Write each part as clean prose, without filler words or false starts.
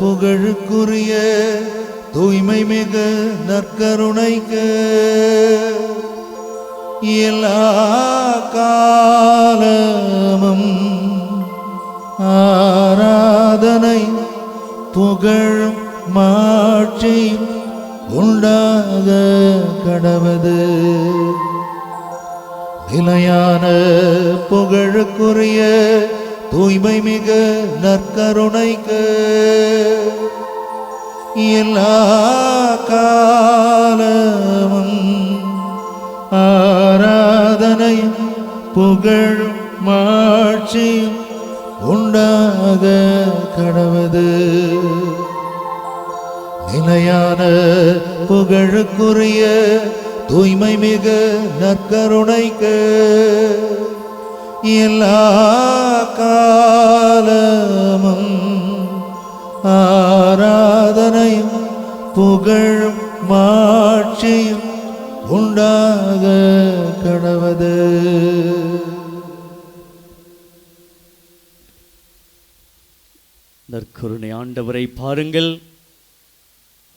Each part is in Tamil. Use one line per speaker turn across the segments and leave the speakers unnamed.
புகழுக்குரிய தூய்மை மிகு நற்கருணைக்கு எல்லா காலமும் ஆராதனை புகழும் மாட்சியும் உண்டாக கடவது. நிலையான புகழுக்குரிய தூய்மை மிகு நற்கருணைக்கு எல்லா காலமும் ஆராதனையும் புகழும் மாட்சியும் உண்டாக கடவது. நிலையான புகழுக்குரிய தூய்மை மிகு நற்கருணைக்கு எல்லா காலமும் ஆராதனையும் புகழும் மாட்சியும் உண்டாக கடவது.
நற்கருணை ஆண்டவரை பாருங்கள்,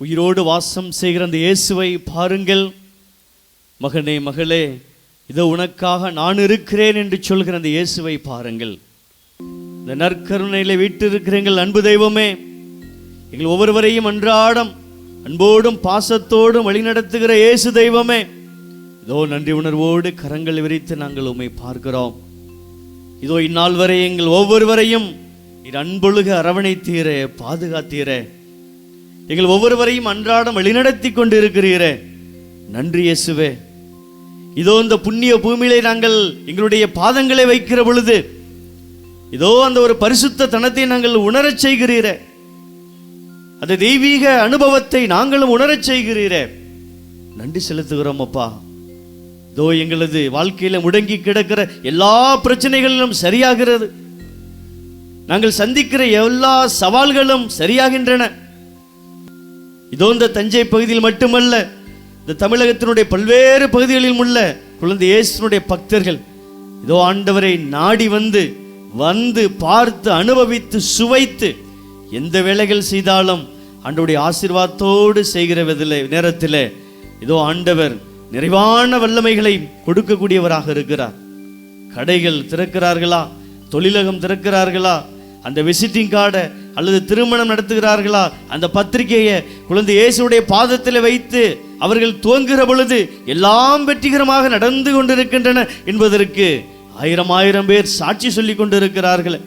உயிரோடு வாசம் செய்கிற அந்த இயேசுவை பாருங்கள். மகனே மகளே, இதோ உனக்காக நான் இருக்கிறேன் என்று சொல்கிற அந்த இயேசுவை பாருங்கள். இந்த நற்கருணையில வீட்டிருக்கிறீர்கள் அன்பு தெய்வமே, எங்கள் ஒவ்வொருவரையும் அன்றாடம் அன்போடும் பாசத்தோடும் வழிநடத்துகிற இயேசு தெய்வமே, இதோ நன்றி உணர்வோடு கரங்கள் விரித்து நாங்கள் உம்மை பார்க்கிறோம். இதோ இந்நாள் வரை எங்கள் ஒவ்வொருவரையும் நீர் அன்பொழுக அரவணைத்தீரே, பாதுகாத்தீரே, எங்கள் ஒவ்வொருவரையும் அன்றாடம் வழிநடத்தி கொண்டு இருக்கிறீரே. நன்றி இயேசுவே. இதோ இந்த புண்ணிய பூமியிலே நாங்கள் எங்களுடைய பாதங்களை வைக்கிற பொழுது இதோ அந்த ஒரு பரிசுத்த தனத்தை நாங்கள் உணரச் செய்கிறீரே, அந்த தெய்வீக அனுபவத்தை நாங்களும் உணரச் செய்கிறீரே. நன்றி செலுத்துகிறோம் அப்பா. இதோ எங்களது வாழ்க்கையில முடங்கி கிடக்கிற எல்லா பிரச்சனைகளிலும் சரியாகிறது. நாங்கள் சந்திக்கிற எல்லா சவால்களும் சரியாகின்றன. இதோ இந்த தஞ்சை பகுதியில் மட்டுமல்ல, இந்த தமிழகத்தினுடைய பல்வேறு பகுதிகளிலும் உள்ள குழந்தை இயேசுனுடைய பக்தர்கள் இதோ ஆண்டவரை நாடி வந்து பார்த்து அனுபவித்து சுவைத்து எந்த வேலைகள் செய்தாலும் ஆண்டவருடைய ஆசீர்வாதத்தோடு செய்கிற நேரத்தில் இதோ ஆண்டவர் நிறைவான வல்லமைகளை கொடுக்கக்கூடியவராக இருக்கிறார். கடைகள் திறக்கிறார்களா, தொழிலகம் திறக்கிறார்களா, அந்த விசிட்டிங் கார்டை அல்லது திருமணம் நடத்துகிறார்களா, அந்த பத்திரிகையை குழந்தை இயேசுடைய பாதத்தில் வைத்து அவர்கள் துவங்குகிற பொழுது எல்லாம் வெற்றிகரமாக நடந்து கொண்டிருக்கின்றன என்பதற்கு ஆயிரம் பேர் சாட்சி சொல்லி கொண்டிருக்கிறார்கள்.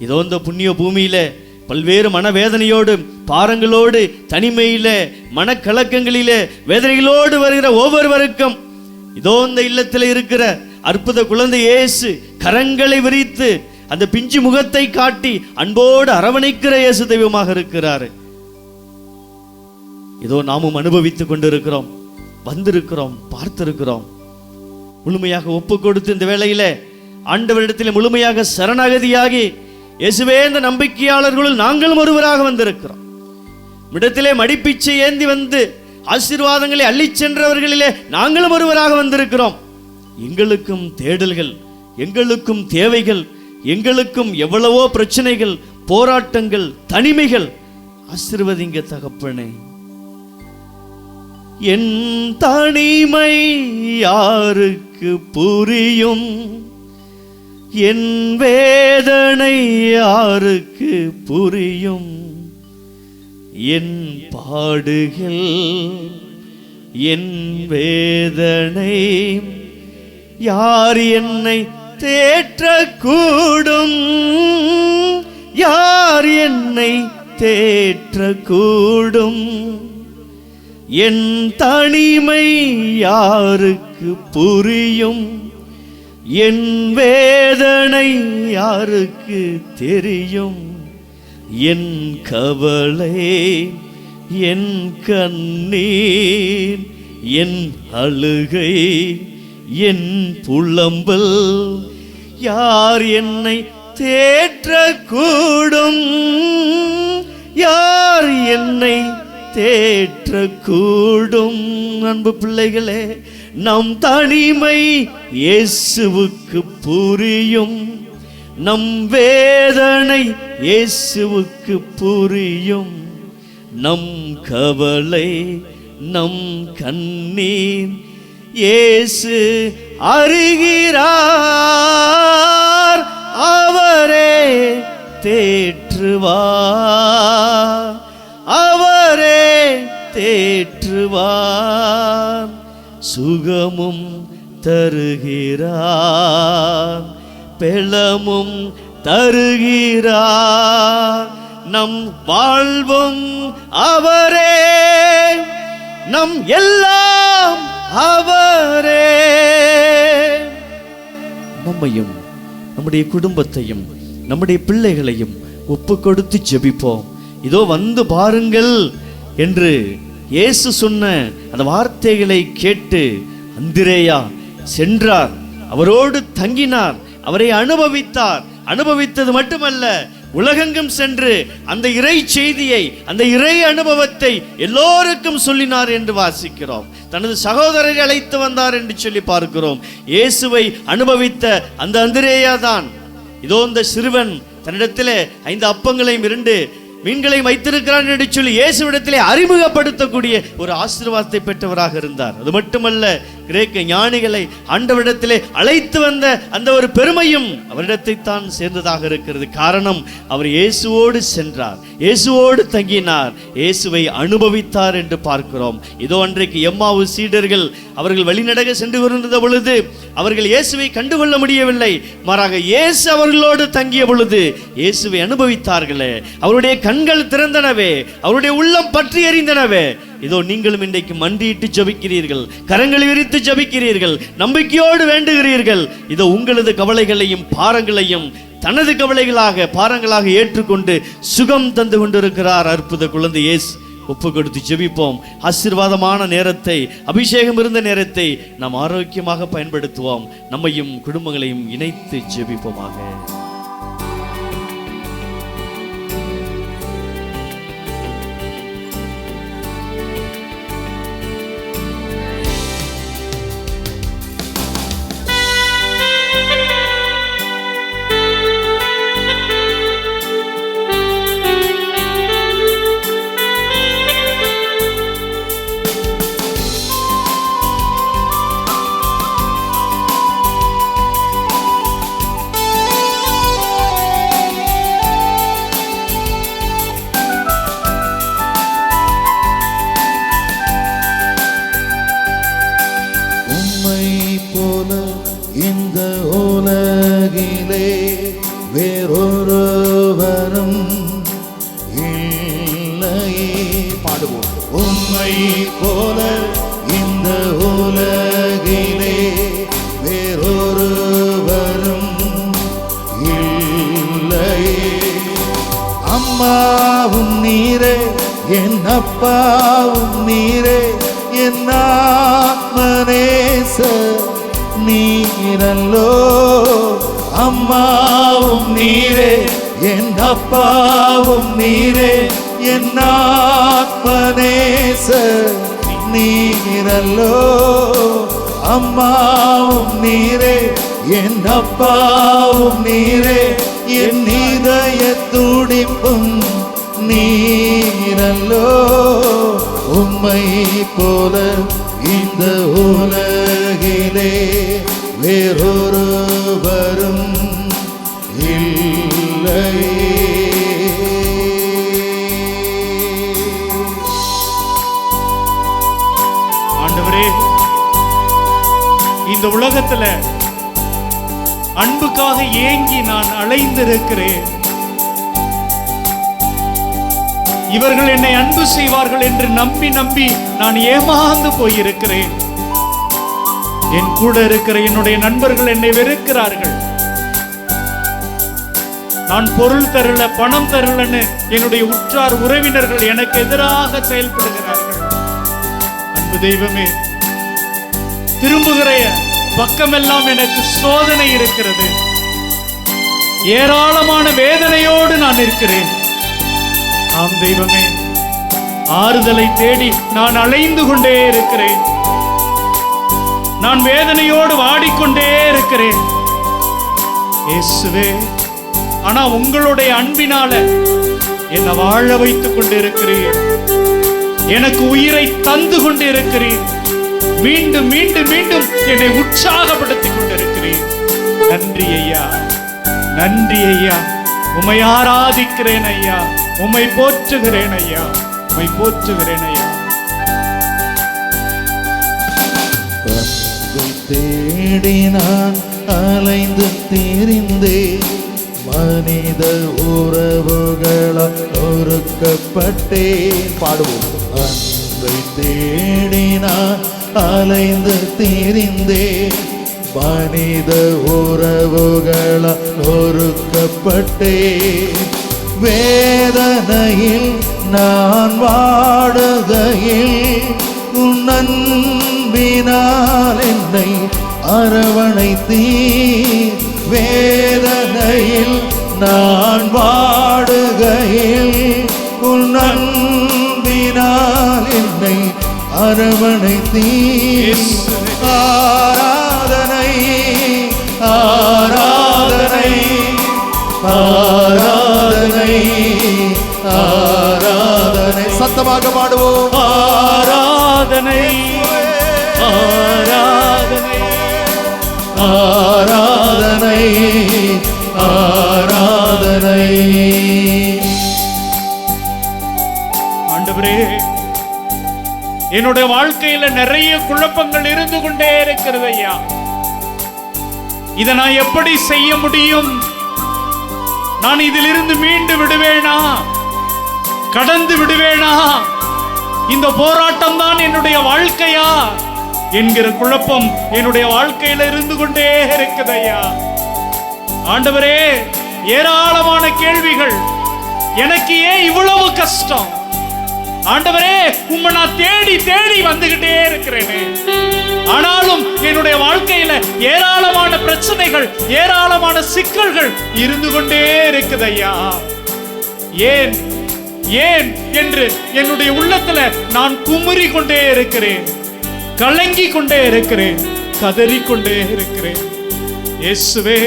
இதோ இந்த புண்ணிய பூமியில பல்வேறு மனவேதனையோடு, பாரங்களோடு, தனிமையில, மனக்கலக்கங்களில, வேதனைகளோடு வருகிற ஒவ்வொருவருக்கும் இதோ இந்த இல்லத்தில் இருக்கிற அற்புத குழந்தை இயேசு கரங்களை விரித்து அந்த பிஞ்சு முகத்தை காட்டி அன்போடு அரவணைக்கிற இயேசு தெய்வமாக இருக்கிறார். இதோ நாமும் அனுபவித்துக் கொண்டிருக்கிறோம், வந்திருக்கிறோம், பார்த்திருக்கிறோம். முழுமையாக ஒப்பு கொடுத்து இந்த வேளையில ஆண்டவரிடத்தில் முழுமையாக சரணாகதியாகி இயேசுவே இந்த நம்பிக்கையாளர்களுள் நாங்களும் ஒருவராக வந்திருக்கிறோம். இடத்திலே மடிப்பிச்சை ஏந்தி வந்து ஆசீர்வாதங்களை அள்ளி சென்றவர்களிலே நாங்களும் ஒருவராக வந்திருக்கிறோம். எங்களுக்கும் தேடல்கள், எங்களுக்கும் தேவைகள், எங்களுக்கும் எவ்வளவோ பிரச்சனைகள், போராட்டங்கள், தனிமைகள். ஆசீர்வதிங்க தகப்பனே. என் தனிமை யாருக்கு புரியும், என் வேதனை யாருக்கு புரியும், என் பாடுகள் என் வேதனை யார் என்னை தேற்றக்கூடும், யார் என்னை தேற்றக்கூடும், என் தனிமை யாருக்கு புரியும், என் வேதனை யாருக்கு தெரியும், என் கவலை என் கண்ணீர் என் அழுகை என் புலம்பல் யார் என்னை தேற்றக்கூடும், யார் என்னை தேற்றக்கூடும். அன்பு பிள்ளைகளே, நம் தனிமை இயேசுவுக்கு புரியும், நம் வேதனை இயேசுவுக்கு புரியும். நம் கவலை நம் கண்ணீர் இயேசு அறிகிறார். அவரே தேற்றுவார், அவரே தேற்றுவார். சுகமும் தருகிறார், பெலமும் தருகிறார். நம் வாழ்வும் அவரே, நம் எல்லாம் அவரே. நம்மையும் நம்முடைய குடும்பத்தையும் நம்முடைய பிள்ளைகளையும் ஒப்பு கொடுத்து ஜெபிப்போம். இதோ வந்து பாருங்கள் என்று இயேசு சொன்ன அந்த வார்த்தைகளை கேட்டு அந்திரேயா சென்றார், அவரோடு தங்கினார், அவரை அனுபவித்தார். அனுபவித்தது மட்டுமல்ல, உலகெங்கும் சென்று அந்த இறை செய்தியை, அந்த இறை அனுபவத்தை எல்லோருக்கும் சொல்லினார் என்று வாசிக்கிறோம். தனது சகோதரரை அழைத்து வந்தார் என்று சொல்லி பார்க்கிறோம். இயேசுவை அனுபவித்த அந்த அந்திரேயா தான் இதோ இந்த சிறுவன் தன்னிடத்திலே 5 அப்பங்களையும் 2 மீன்களையும் வைத்திருக்கிறான் என்று சொல்லி இயேசுவிடத்திலே அறிமுகப்படுத்தக்கூடிய ஒரு ஆசீர்வாதத்தை பெற்றவராக இருந்தார். அது மட்டுமல்ல, கிரேக்க ஞானிகளை ஆண்டவரிடத்திலே அழைத்து வந்த அந்த ஒரு பெருமையும் அவரிடத்தை தான் சேர்ந்ததாக இருக்கிறது. காரணம், அவர் இயேசுவோடு சென்றார், இயேசுவோடு தங்கினார், இயேசுவை அனுபவித்தார் என்று பார்க்கிறோம். இதோ அன்றைக்கு எம்மாவு சீடர்கள் அவர்கள் வழிநடக சென்று கொண்டிருந்த பொழுது அவர்கள் இயேசுவை கண்டுகொள்ள முடியவில்லை. மாறாக இயேசு அவர்களோடு தங்கிய பொழுது இயேசுவை அனுபவித்தார்களே, அவருடைய கண்கள் திறந்தனவே, அவருடைய உள்ளம் பற்றி எறிந்தனவே. இதோ நீங்களும் இன்றைக்கு மண்டியிட்டு ஜெபிக்கிறீர்கள், கரங்களை விரித்து ஜெபிக்கிறீர்கள், நம்பிக்கையோடு வேண்டுகிறீர்கள். இதோ உங்களது கவலைகளையும் பாரங்களையும் தனது கவலைகளாக பாரங்களாக ஏற்றுக்கொண்டு சுகம் தந்து கொண்டிருக்கிறார் அற்புத குழந்தை இயேசு. ஒப்பு கொடுத்து ஜெபிப்போம். ஆசீர்வாதமான நேரத்தை, அபிஷேகம் இருந்த நேரத்தை நாம் ஆரோக்கியமாக பயன்படுத்துவோம். நம்மையும் குடும்பங்களையும் இணைத்து ஜெபிப்போமாக.
இந்த உலகிலே வேறொருவரும் இல்லையே. பாடுவோம். உம்மை போல இந்த உலகிலே வேறொருவரும் இல்லையே. அம்மாவும் நீரே, என் அப்பாவும் நீரே, என் ஆத்மநேச நீரல்லோ. அம்மாவும் நீரே, என் அப்பாவும் நீரே, என் ஆத்மநேச நீரல்லோ. அம்மாவும் நீரே, என் அப்பாவும் நீரே, என் இதய துடிப்பும் நீரல்லோ. உம்மை போல இந்த உலகிலே வேறொருவரும் இல்லையே.
ஆண்டவரே, இந்த உலகத்துல அன்புக்காக ஏங்கி நான் அலைந்திருக்கிறேன். இவர்கள் என்னை அன்பு செய்வார்கள் என்று நம்பி நம்பி நான் ஏமாந்து போயிருக்கிறேன். என் கூட இருக்கிற என்னுடைய நண்பர்கள் என்னை வெறுக்கிறார்கள். நான் பொருள் தரல, பணம் தரலன்னு என்னுடைய உற்றார் உறவினர்கள் எனக்கு எதிராக செயல்படுகிறார்கள். அன்பு தெய்வமே, திரும்புகிற பக்கமெல்லாம் எனக்கு சோதனை இருக்கிறது. ஏராளமான வேதனையோடு நான் இருக்கிறேன். ஆம் தெய்வமே, ஆறுதலை தேடி நான் அலைந்து கொண்டே இருக்கிறேன். நான் வேதனையோடு வாடிக்கொண்டே இருக்கிறேன். இயேசுவே, ஆனா உங்களுடைய அன்பினால என்னை வாழ வைத்துக் கொண்டிருக்கிறீர். எனக்கு உயிரை தந்து கொண்டிருக்கிறீர். மீண்டும் மீண்டும் மீண்டும் என்னை உற்சாகப்படுத்திக் கொண்டிருக்கிறீர். நன்றி ஐயா, நன்றி ஐயா. உம்மை ஆராதிக்கிறேன் ஐயா, உம்மை போற்றுகிறேன் ஐயா, உம்மை போற்றுகிறேன் ஐயா.
தேடி நான் அலைந்து திரிந்தேன், மனித உறவுகளால் நொறுக்கப்பட்டேன். பாடுவோம். அன்பை தேடி நான் அலைந்து திரிந்தேன், மனித உறவுகளால் நொறுக்கப்பட்டேன். வேதனையில் நான் வாடுகையில் உன் அன்பினால் என்னை அரவணைத்தீர். வேதனையில் நான் வாடுகையில் உன் அன்பினால் என்னை அரவணைத்தீர். ஆராதனை ஆராதனை ஆராதனை ஆராதனை. சத்தமாக பாடுவோம்.
ஆராதனை ஆராதனை
ஆராதனை ஆராதனை.
ஆண்டவரே, என்னுடைய வாழ்க்கையில நிறைய குழப்பங்கள் இருந்து கொண்டே இருக்கிறது ஐயா. இதை நான் எப்படி செய்ய முடியும்? நான் இதிலிருந்து மீண்டு விடுவேனா? கடந்து விடுவேனா? இந்த போராட்டம் தான் என்னுடைய வாழ்க்கையா என்கிற குழப்பம் என்னுடைய வாழ்க்கையில இருந்து கொண்டே இருக்குது ஐயா. ஆண்டவரே, ஏராளமான கேள்விகள். எனக்கு ஏன் இவ்வளவு கஷ்டம்? ஆண்டவரே, உம்மை நான் தேடி தேடி வந்துகிட்டே இருக்கிறேனே, ஆனாலும் என்னுடைய வாழ்க்கையில ஏராளமான பிரச்சனைகள், ஏராளமான சிக்கல்கள் இருந்து கொண்டே இருக்குது ஐயா. ஏன் ஏன் என்று என்னுடைய உள்ளத்துல நான் குமுறி கொண்டே இருக்கிறேன், கலங்கி கொண்டே இருக்கிறேன், கதறிக்கொண்டே இருக்கிறேன். இயேசுவே,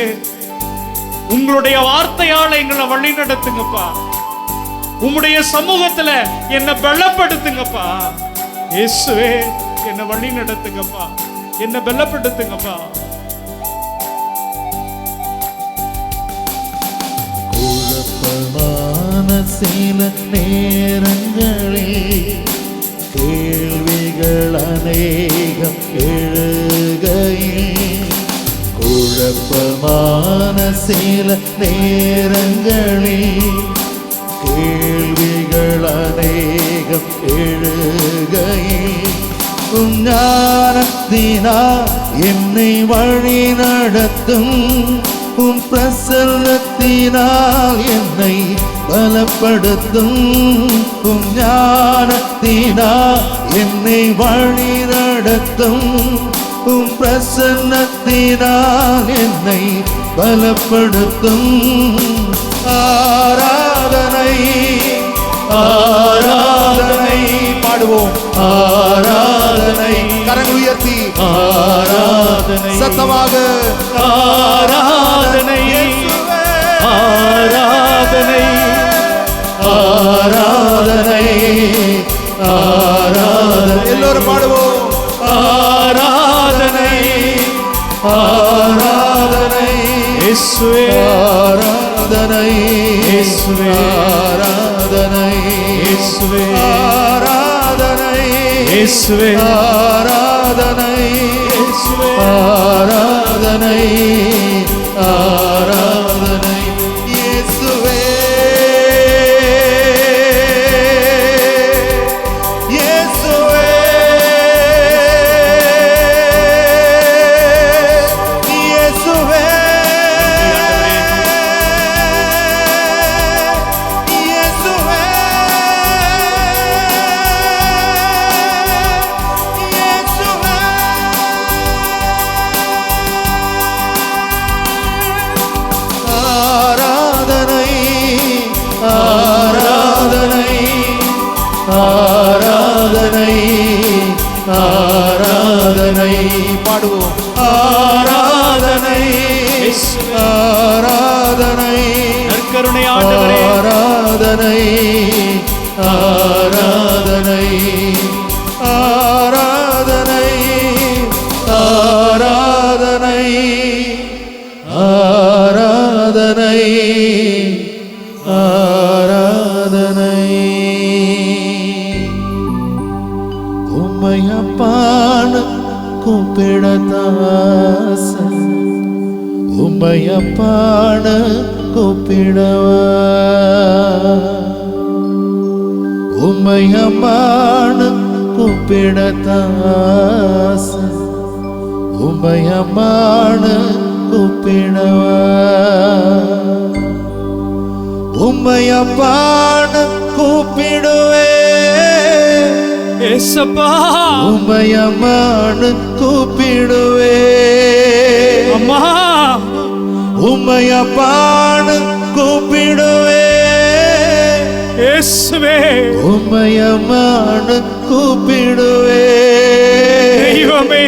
உங்களுடைய வார்த்தையால எங்களை வழி நடத்துங்கப்பா. உம்முடைய சமூகத்துல என்னை பலப்படுத்துங்கப்பா. இயேசுவே, என்னை வழி நடத்துங்கப்பா, என்னை பலப்படுத்துங்கப்பா.
குழப்பமான சில நேரங்களில் கேள்விகள் அநேகம் எழுகையில், குழப்பமான சில நேரங்களில் கேள்விகள் அநேகம் எழுகையில், உம் ஞானத்தினால் என்னை வழி நடத்தும், உம் பிரசன்னத்தினால் என்னை பலப்படுத்தும், உம் ஞானத்தினால் என்னை வழி நடத்தும், உம் பிரசன்னத்தினால் என்னை பலப்படுத்தும். ஆராதனை ஆராதனை. பாடுவோம். ஆராதனை. கரங்கள் உயர்த்தி ஆராதனை. சத்தமாக
ஆராதனை ஆராதனை
ஆராதனை ஆராதனை. எல்லோரும் பாடுவோம்.
ஆராதனை
ஆராதனை.
இயேசுவே,
ஆராதனை.
இயேசுவே,
ஆராதனை.
இயேசுவே,
ஆராதனை.
இயேசுவே,
ஆராதனை.
இயேசுவே,
ஆராதனை. ஆராதனை. இயேசுவே, இயேசுவே, இயேசுவே, இயேசுவே, இயேசுவே. ஆராதனை ஆராதனை ஆராதனை ஆராதனை. பாடுவோம். ஆராதனை ஆராதனை
கருணை ஆண்டவரே.
ஆராதனை ஆராதனை ஆராதனை ஆராதனை ஆராதனை ஆராதனை. உம்மையப்பான கூப்பிடதாச உம்மையப்பான கூப்பிடவா உம்மையப்பான கூப்பிடதாச உம்மையப்பான கூப்பிடவா உம்மையப்பான கூப்பிடுவே
ஏசப்பா.
உம்மையம்மானு கூப்பிடுவே
அம்மா.
உம்மையப்பானு கூப்பிடுவே
இயேசுவே.
உம்மையம்மானு கூப்பிடுவே
தெய்வமே.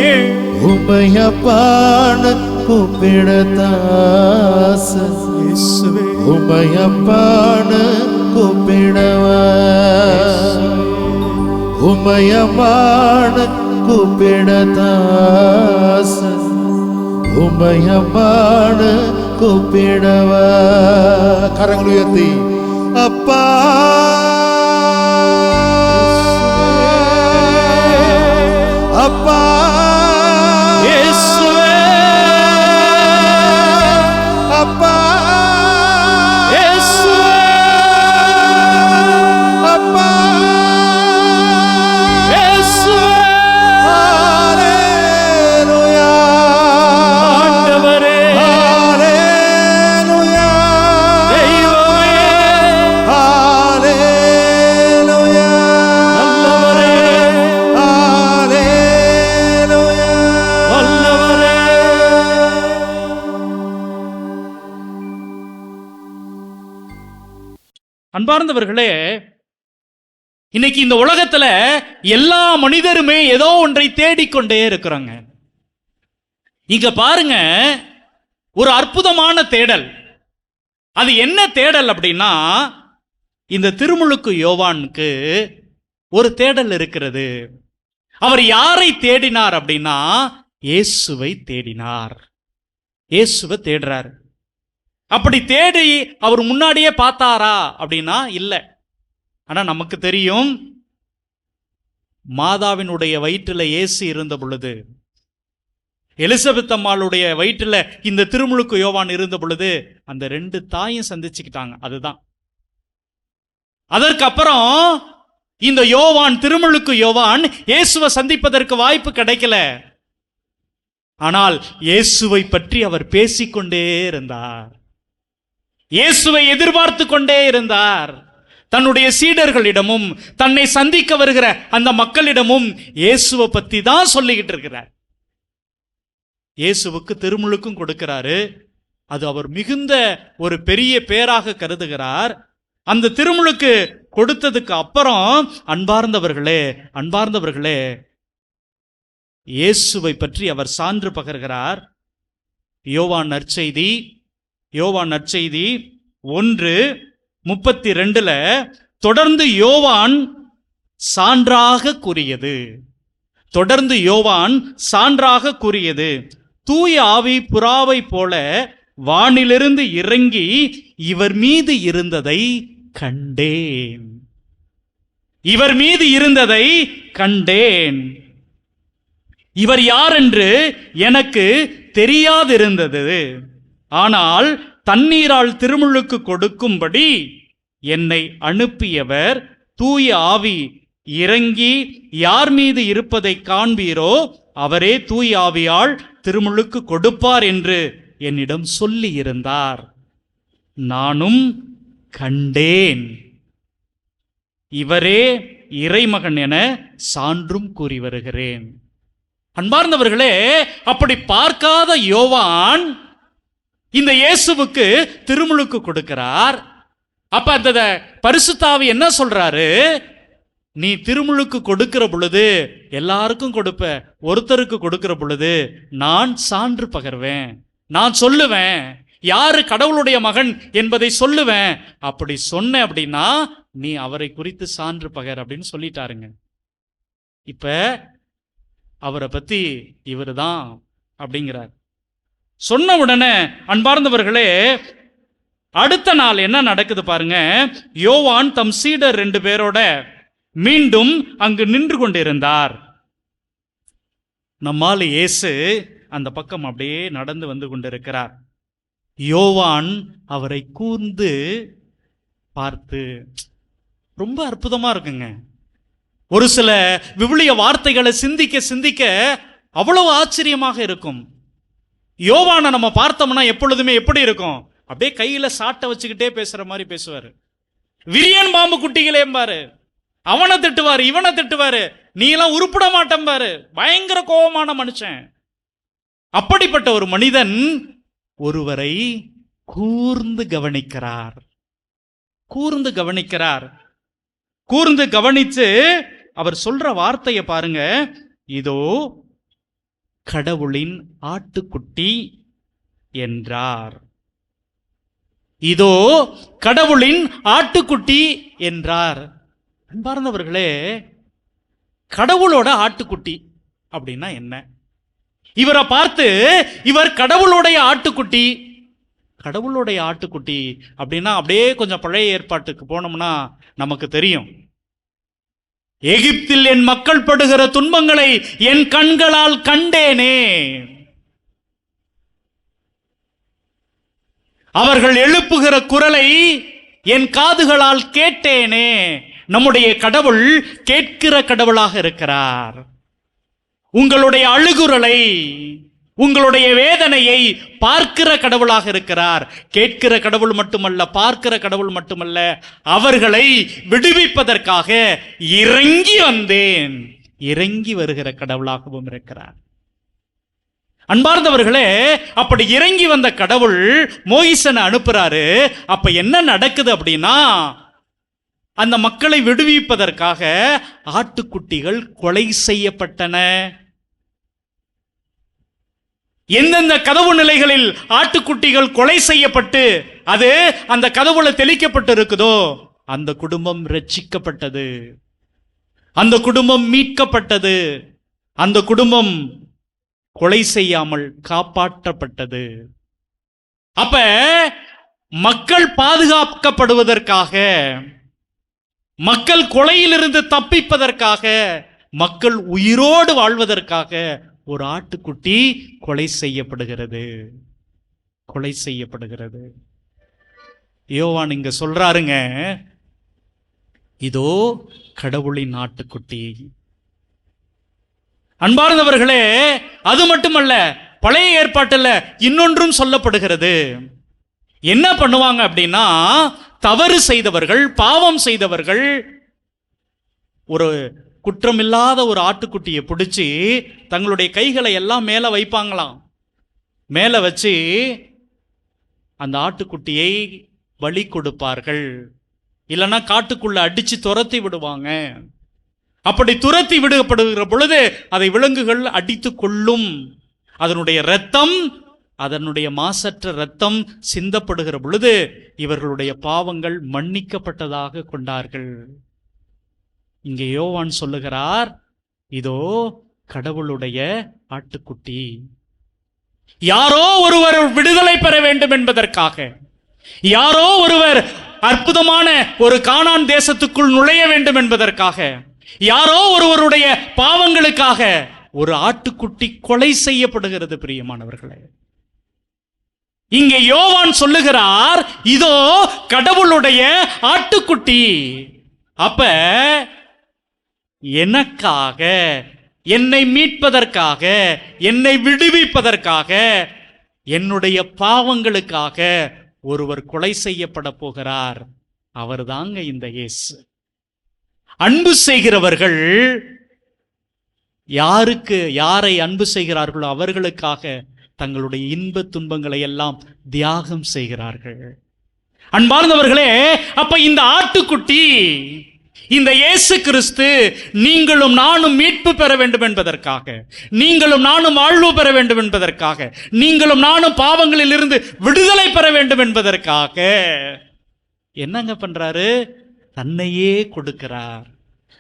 உம்மையப்பானு கூப்பிடதாச
இயேசுவே.
உம்மையப்பானு கூப்பிடவா உம்மையம்மான கூப்பிடதாச உம்மையம்மான கூப்பிடவா. கரங்கள் உயர்த்தி அப்பா அப்பா
இயேசுவே.
அப்பா
இயேசுவே.
அப்பா
ஆண்டவரே. தெய்வமே. வல்லவரே. அன்பார்ந்தவர்களே, இன்னைக்கு இந்த உலகத்துல எல்லா மனிதருமே ஏதோ ஒன்றை தேடிக்கொண்டே இருக்கிறாங்க. இங்க பாருங்க, ஒரு அற்புதமான தேடல். அது என்ன தேடல் அப்படின்னா, இந்த திருமுழுக்கு யோவானுக்கு ஒரு தேடல் இருக்கிறது. அவர் யாரை தேடினார் அப்படின்னா, இயேசுவை தேடினார். இயேசுவை தேடுறார். அப்படி தேடி அவர் முன்னாடியே பார்த்தாரா அப்படின்னா இல்லை. ஆனா நமக்கு தெரியும், மாதாவினுடைய வயிற்றில் இயேசு இருந்த பொழுது, எலிசபெத் அம்மாளுடைய வயிற்றில் இந்த திருமுழுக்கு யோவான் இருந்த பொழுது அந்த ரெண்டு தாயும் சந்திச்சுக்கிட்டாங்க. அதுதான். அதற்கப்புறம் இந்த யோவான், திருமுழுக்கு யோவான் இயேசுவை சந்திப்பதற்கு வாய்ப்பு கிடைக்கல. ஆனால் இயேசுவை பற்றி அவர் பேசிக்கொண்டே இருந்தார். இயேசுவை எதிர்பார்த்து கொண்டே இருந்தார். தன்னுடைய சீடர்களிடமும் தன்னை சந்திக்க வருகிற அந்த மக்களிடமும் இயேசுவை பத்தி தான் சொல்லிக்கிட்டு இருக்கிறார். இயேசுவுக்கு திருமுழுக்கும் கொடுக்கிறாரு. அது அவர் மிகுந்த ஒரு பெரிய பேராக கருதுகிறார். அந்த திருமுழுக்கு கொடுத்ததுக்கு அப்புறம் அன்பார்ந்தவர்களே இயேசுவை பற்றி அவர் சான்று பகர்கிறார். யோவான் நற்செய்தி 1:32 தொடர்ந்து யோவான் சான்றாக கூறியது, தூய ஆவி புறாவை போல வானிலிருந்து இறங்கி இவர் மீது இருந்ததை கண்டேன். இவர் யார் என்று எனக்கு தெரியாதிருந்தது. ஆனால் தண்ணீரால் திருமுழுக்கு கொடுக்கும்படி என்னை அனுப்பியவர் தூய ஆவி இறங்கி யார் மீது இருப்பதை காண்பீரோ அவரே தூய ஆவியால் திருமுழுக்கு கொடுப்பார் என்று என்னிடம் சொல்லி இருந்தார். நானும் கண்டேன். இவரே இறைமகன் என சான்றும் கூறி வருகிறேன். அன்பார்ந்தவர்களே, அப்படி பார்க்காத யோவான் இந்த இயேசுவுக்கு திருமுழுக்கு கொடுக்கிறார். அப்ப அந்த பரிசுத்த ஆவி என்ன சொல்றாரு? நீ திருமுழுக்கு கொடுக்கிற பொழுது எல்லாருக்கும் கொடுப்ப, ஒருத்தருக்கு கொடுக்கிற பொழுது நான் சான்று பகர்வேன், நான் சொல்லுவேன், யாரு கடவுளுடைய மகன் என்பதை சொல்லுவேன். அப்படி சொன்ன அப்படின்னா நீ அவரை குறித்து சான்று பகர் அப்படின்னு சொல்லிட்டாருங்க. இப்ப அவரை பத்தி இவர் தான் அப்படிங்கிறார். சொன்ன உடனே அன்பார்ந்தவர்களே, அடுத்த நாள் என்ன நடக்குது பாருங்க. யோவான் தம் சீடர் 2 பேரோட மீண்டும் அங்கு நின்று கொண்டிருந்தார். நம்மால் இயேசு அந்த பக்கம் அப்படியே நடந்து வந்து கொண்டிருக்கிறார். யோவான் அவரை கூர்ந்து பார்த்து, ரொம்ப அற்புதமா இருக்குங்க. ஒரு சில விவிலிய வார்த்தைகளை சிந்திக்க சிந்திக்க அவ்வளவு ஆச்சரியமாக இருக்கும். யோவானை நம்ம பார்த்தோம்னா எப்பொழுதுமே எப்படி இருக்கும்? அப்படியே கையில சாட்டை வச்சுக்கிட்டே பேசுற மாதிரி பேசுவாரு. விரியன் பாம்பு குட்டிகளே பாரு, அவனை திட்டுவாரு, இவனை திட்டுவாரு, நீ எல்லாம் உருப்பிட மாட்டேன் பாரு. பயங்கர கோபமான மனுஷன். அப்படிப்பட்ட ஒரு மனிதன் ஒருவரை கூர்ந்து கவனிக்கிறார். கூர்ந்து கவனிக்கிறார். கூர்ந்து கவனித்து அவர் சொல்ற வார்த்தையை பாருங்க. இதோ கடவுளின் ஆட்டுக்குட்டி என்றார். இதோ கடவுளின் ஆட்டுக்குட்டி என்றார். அன்பார்ந்தவர்களே, கடவுளோட ஆட்டுக்குட்டி அப்படின்னா என்ன? இவரை பார்த்து இவர் கடவுளுடைய ஆட்டுக்குட்டி. கடவுளுடைய ஆட்டுக்குட்டி அப்படின்னா அப்படியே கொஞ்சம் பழைய ஏற்பாட்டுக்கு போனோம்னா நமக்கு தெரியும். எகிப்தில் என் மக்கள் படுகிற துன்பங்களை என் கண்களால் கண்டேனே, அவர்கள் எழுப்புகிற குரலை என் காதுகளால் கேட்டேனே. நம்முடைய கடவுள் கேட்கிற கடவுளாக இருக்கிறார். உங்களுடைய அழுகுரலை, உங்களுடைய வேதனையை பார்க்கிற கடவுளாக இருக்கிறார். கேட்கிற கடவுள் மட்டுமல்ல, பார்க்கிற கடவுள் மட்டுமல்ல, அவர்களை விடுவிப்பதற்காக இறங்கி வந்தேன், இறங்கி வருகிற கடவுளாகவும் இருக்கிறார். அன்பார்ந்தவர்களே, அப்படி இறங்கி வந்த கடவுள் மோயிசனை அனுப்புறாரு. அப்ப என்ன நடக்குது அப்படின்னா, அந்த மக்களை விடுவிப்பதற்காக ஆட்டுக்குட்டிகள் கொலை செய்யப்பட்டன. எந்தெந்த கதவு நிலைகளில் ஆட்டுக்குட்டிகள் கொலை செய்யப்பட்டு அது அந்த கதவுல தெளிக்கப்பட்டு இருக்குதோ அந்த குடும்பம் ரட்சிக்கப்பட்டது, அந்த குடும்பம் மீட்கப்பட்டது, அந்த குடும்பம் கொலை செய்யாமல் காப்பாற்றப்பட்டது. அப்ப மக்கள் பாதுகாக்கப்படுவதற்காக, மக்கள் கொலையிலிருந்து தப்பிப்பதற்காக, மக்கள் உயிரோடு வாழ்வதற்காக ஒரு ஆட்டுக்குட்டி கொலை செய்யப்படுகிறது, கொலை செய்யப்படுகிறது. யோவான் இங்க சொல்றாருங்க, இதோ கடவுளின் ஆட்டுக்குட்டி. அன்பார்ந்தவர்களே, அது மட்டுமல்ல, பழைய ஏற்பாட்டில் இன்னொன்றும் சொல்லப்படுகிறது. என்ன பண்ணுவாங்க அப்படின்னா, தவறு செய்தவர்கள், பாவம் செய்தவர்கள் ஒரு குற்றமில்லாத ஒரு ஆட்டுக்குட்டியை பிடிச்சி தங்களுடைய கைகளை எல்லாம் மேலே வைப்பாங்களாம். மேலே வச்சு அந்த ஆட்டுக்குட்டியை பலி கொடுப்பார்கள். இல்லைன்னா காட்டுக்குள்ள அடிச்சு துரத்தி விடுவாங்க. அப்படி துரத்தி விடப்படுகிற பொழுது அதை விலங்குகள் அடித்து கொள்ளும். அதனுடைய இரத்தம், அதனுடைய மாசற்ற இரத்தம் சிந்தப்படுகிற பொழுது இவர்களுடைய பாவங்கள் மன்னிக்கப்பட்டதாக கொண்டார்கள். இங்கே யோவான் சொல்லுகிறார், இதோ கடவுளுடைய ஆட்டுக்குட்டி. யாரோ ஒருவர் விடுதலை பெற வேண்டும் என்பதற்காக, யாரோ ஒருவர் அற்புதமான ஒரு கானான் தேசத்துக்குள் நுழைய வேண்டும் என்பதற்காக, யாரோ ஒருவருடைய பாவங்களுக்காக ஒரு ஆட்டுக்குட்டி கொலை செய்யப்படுகிறது. பிரியமானவர்களே, இங்கே யோவான் சொல்லுகிறார், இதோ கடவுளுடைய ஆட்டுக்குட்டி. அப்ப எனக்காக, என்னை மீட்பதற்காக, என்னை விடுவிப்பதற்காக, என்னுடைய பாவங்களுக்காக ஒருவர் கொலை செய்யப்பட போகிறார். அவர் தாங்க இந்த இயேசு. அன்பு செய்கிறவர்கள் யாரை அன்பு செய்கிறார்களோ அவர்களுக்காக தங்களுடைய இன்ப துன்பங்களை எல்லாம் தியாகம் செய்கிறார்கள். அன்பார்ந்தவர்களே, அப்ப இந்த ஆட்டுக்குட்டி இந்த இயேசு கிறிஸ்து நீங்களும் நானும் மீட்பு பெற வேண்டும் என்பதற்காக, நீங்களும் நானும் வாழ்வு பெற வேண்டும் என்பதற்காக, நீங்களும் நானும் பாவங்களில் இருந்து விடுதலை பெற வேண்டும் என்பதற்காக என்னங்க பண்றாரு? தன்னையே கொடுக்கிறார்,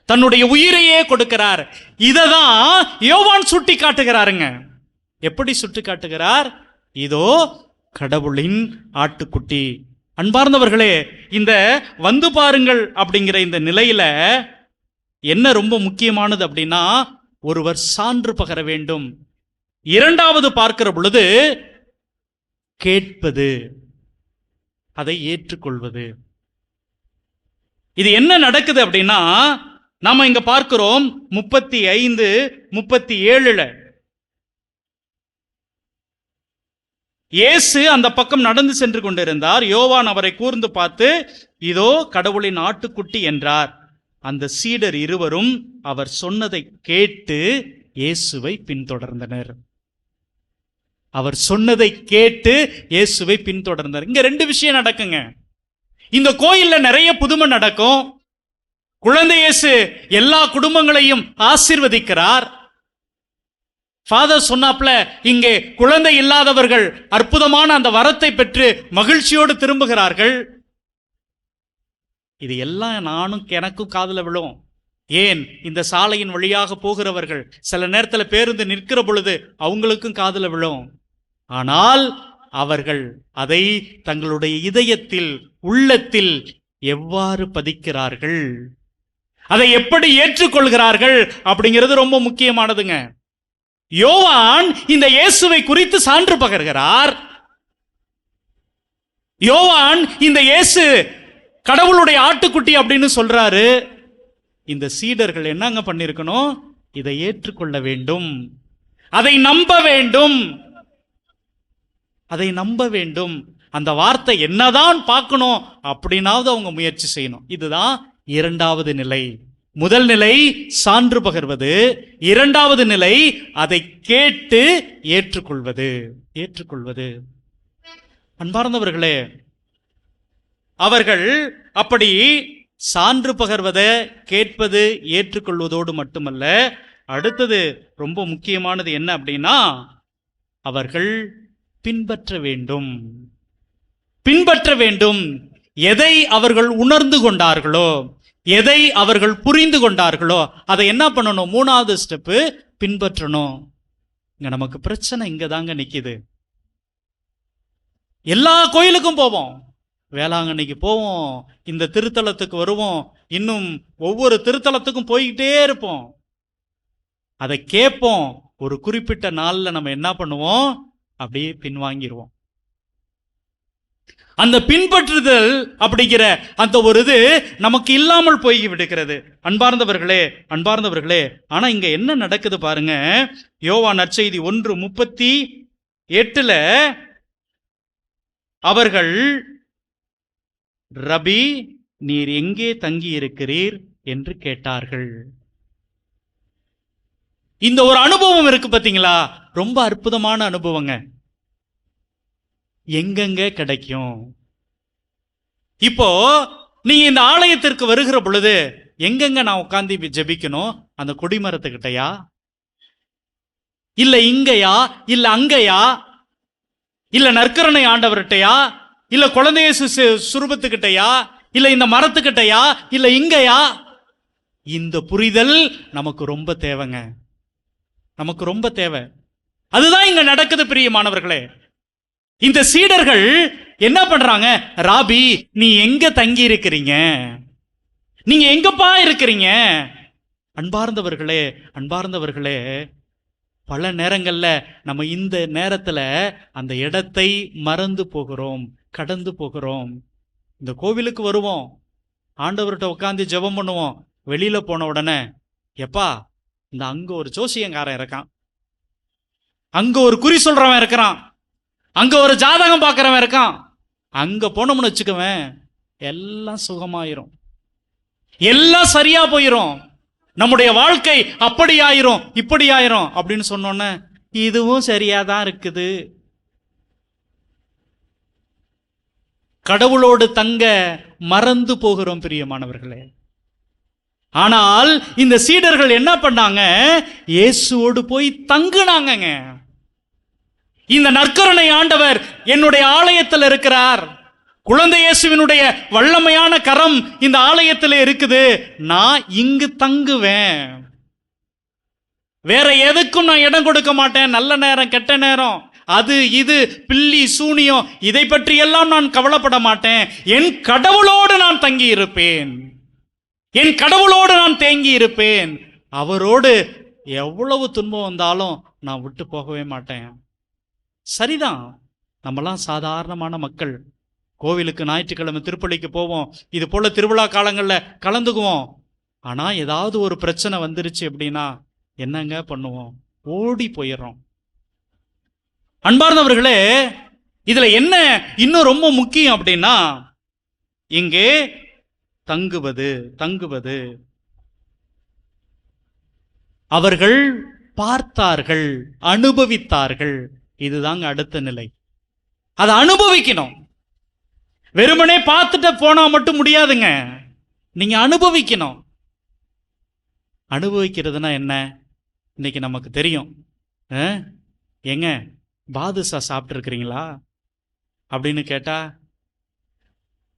தன்னுடைய உயிரையே கொடுக்கிறார். இததான் யோவான் சுட்டி காட்டுகிறாருங்க. எப்படி சுட்டி காட்டுகிறார்? இதோ கடவுளின் ஆட்டுக்குட்டி. அன்பார்ந்தவர்களே, இந்த வந்து பாருங்கள் அப்படிங்கிற இந்த நிலையில என்ன ரொம்ப முக்கியமானது அப்படின்னா, ஒருவர் சான்று பகர வேண்டும். இரண்டாவது பார்க்கிற பொழுது கேட்பது, அதை ஏற்றுக்கொள்வது. இது என்ன நடக்குது அப்படின்னா, நாம இங்க பார்க்கிறோம் 35, 37 இயேசு அந்த பக்கம் நடந்து சென்று கொண்டிருந்தார். யோவான் அவரை கூர்ந்து பார்த்து, இதோ கடவுளின் ஆட்டுக்குட்டி என்றார். அந்த சீடர் இருவரும் அவர் சொன்னதை கேட்டு இயேசுவை பின்தொடர்ந்தனர். அவர் சொன்னதை கேட்டு இயேசுவை பின்தொடர்ந்தனர். இங்க ரெண்டு விஷயம் நடக்குங்க. இந்த கோயில்ல நிறைய புதுமை நடக்கும். குழந்தை இயேசு எல்லா குடும்பங்களையும் ஆசீர்வதிக்கிறார். ஃபாதர் சொன்னாப்ல, இங்கே குழந்தை இல்லாதவர்கள் அற்புதமான அந்த வரத்தை பெற்று மகிழ்ச்சியோடு திரும்புகிறார்கள். இது எல்லாம் நானும் எனக்கும் காதுல விழும். ஏன், இந்த சாலையின் வழியாக போகிறவர்கள் சில நேரத்தில் பேருந்து நிற்கிற பொழுது அவங்களுக்கும் காதுல விழும். ஆனால் அவர்கள் அதை தங்களுடைய இதயத்தில், உள்ளத்தில் எவ்வாறு பதிக்கிறார்கள், அதை எப்படி ஏற்றுக்கொள்கிறார்கள் அப்படிங்கிறது ரொம்ப முக்கியமானதுங்க. யோவான் இந்த இயேசுவை குறித்து சான்று பகர்கிறார். யோவான் இந்த இயேசு கடவுளுடைய ஆட்டுக்குட்டி அப்படின்னு சொல்றாரு. இந்த சீடர்கள் என்னங்க பண்ணிருக்கணும்? இதை ஏற்றுக்கொள்ள வேண்டும், அதை நம்ப வேண்டும், அதை நம்ப வேண்டும். அந்த வார்த்தை என்னதான் பார்க்கணும் அப்படின்னாவது அவங்க முயற்சி செய்யணும். இதுதான் இரண்டாவது நிலை. முதல் நிலை சான்று பகர்வது, இரண்டாவது நிலை அதை கேட்டு ஏற்றுக்கொள்வது. ஏற்றுக்கொள்வது. அன்பார்ந்தவர்களே, அவர்கள் அப்படி சான்று பகர்வதை, கேட்பது, ஏற்றுக்கொள்வதோடு மட்டுமல்ல, அடுத்தது ரொம்ப முக்கியமானது என்ன அப்படின்னா, அவர்கள் பின்பற்ற வேண்டும். பின்பற்ற வேண்டும். எதை அவர்கள் உணர்ந்து கொண்டார்களோ, எதை அவர்கள் புரிந்து கொண்டார்களோ அதை என்ன பண்ணணும்? மூணாவது ஸ்டெப்பு பின்பற்றணும். இங்க நமக்கு பிரச்சனை இங்க தாங்க நிக்குது. எல்லா கோயிலுக்கும் போவோம், வேளாங்கண்ணிக்கு போவோம், இந்த திருத்தலத்துக்கு வருவோம், இன்னும் ஒவ்வொரு திருத்தலத்துக்கும் போய்கிட்டே இருப்போம். அதை கேட்போம். ஒரு குறிப்பிட்ட நாள்ல நம்ம என்ன பண்ணுவோம்? அப்படியே பின்வாங்கிடுவோம். அந்த பின்பற்றுதல் அப்படிங்கிற அந்த ஒரு இது நமக்கு இல்லாமல் போய் விடுகிறது. அன்பார்ந்தவர்களே, அன்பார்ந்தவர்களே, ஆனா இங்க என்ன நடக்குது பாருங்க. யோவான் நற்செய்தி 1:38 அவர்கள், ரபி, நீர் எங்கே தங்கி இருக்கிறீர் என்று கேட்டார்கள். இந்த ஒரு அனுபவம் இருக்கு பாத்தீங்களா? ரொம்ப அற்புதமான அனுபவங்க. எங்கெங்க கிடைக்கும்? இப்போ நீங்க இந்த ஆலயத்திற்கு வருகிற பொழுது எங்கெங்க நான் உட்கார்ந்து ஜெபிக்கணும்? அந்த கொடிமரத்துக்கிட்டயா, இல்ல இங்கயா, இல்ல அங்கயா, இல்ல நற்கருணை ஆண்டவர்கிட்டயா, இல்ல குழந்தைய சுரூபத்துக்கிட்டயா, இல்ல இந்த மரத்துக்கிட்டயா, இல்ல இங்கயா? இந்த புரிதல் நமக்கு ரொம்ப தேவைங்க. நமக்கு ரொம்ப தேவை. அதுதான் இங்க நடக்குது பிரியமானவர்களே. இந்த சீடர்கள் என்ன பண்றாங்க? ராபி, நீ எங்க தங்கி இருக்கிறீங்க? நீங்க எங்கப்பா இருக்கிறீங்க? அன்பார்ந்தவர்களே, அன்பார்ந்தவர்களே, பல நேரங்கள்ல நம்ம இந்த நேரத்துல அந்த இடத்தை மறந்து போகிறோம், கடந்து போகிறோம். இந்த கோவிலுக்கு வருவோம், ஆண்டவர்கிட்ட உட்காந்து ஜெபம் பண்ணுவோம். வெளியில போன உடனே, எப்பா, இந்த அங்க ஒரு ஜோசியங்காரன் இருக்கான், அங்க ஒரு குறி சொல்றவன் இருக்கிறான், அங்க ஒரு ஜாதகம் பார்க்கிறவன் இருக்கான், அங்க போனோம்னு வச்சுக்குவேன், எல்லாம் சுகமாயிரும், எல்லாம் சரியா போயிரும், நம்முடைய வாழ்க்கை அப்படி ஆயிரும், இப்படி ஆயிரும் அப்படின்னு சொன்னோன்னே இதுவும் சரியாதான் இருக்குது. கடவுளோடு தங்க மறந்து போகிறோம் பிரியமானவர்களே. ஆனால் இந்த சீடர்கள் என்ன பண்ணாங்க? இயேசுவோடு போய் தங்குனாங்கங்க. இந்த நற்கருணை ஆண்டவர் என்னுடைய ஆலயத்தில் இருக்கிறார், குழந்தை இயேசுவினுடைய வல்லமையான கரம் இந்த ஆலயத்தில் இருக்குது, நான் இங்கு தங்குவேன், வேற எதுக்கும் நான் இடம் கொடுக்க மாட்டேன். நல்ல நேரம் கெட்ட நேரம் அது இது பில்லி சூனியம் இதை பற்றி எல்லாம் நான் கவலைப்பட மாட்டேன். என் கடவுளோடு நான் தங்கி இருப்பேன், என் கடவுளோடு நான் தேங்கி இருப்பேன். அவரோடு எவ்வளவு துன்பம் வந்தாலும் நான் விட்டு போகவே மாட்டேன். சரிதான், நம்மலாம் சாதாரணமான மக்கள். கோவிலுக்கு ஞாயிற்றுக்கிழமை திருப்பலிக்கு போவோம், இது போல திருவிழா காலங்களில் கலந்துக்குவோம். ஆனால் ஏதாவது ஒரு பிரச்சனை வந்துருச்சு அப்படின்னா என்னங்க பண்ணுவோம்? ஓடி போயிடுறோம். அன்பார்ந்தவர்களே, இதுல என்ன இன்னும் ரொம்ப முக்கியம் அப்படின்னா, இங்கே தங்குவது அவர்கள் பார்த்தார்கள், அனுபவித்தார்கள். இதுதாங்க அடுத்த நிலை. அதை அனுபவிக்கணும். வெறுமனே பார்த்துட்டு போனா மட்டும் முடியாதுங்க, நீங்க அனுபவிக்கணும். அனுபவிக்கிறதுனா என்ன? இன்னைக்கு நமக்கு தெரியும். ஏங்க பாதுஷா சாப்பிட்டு இருக்கிறீங்களா அப்படின்னு கேட்டா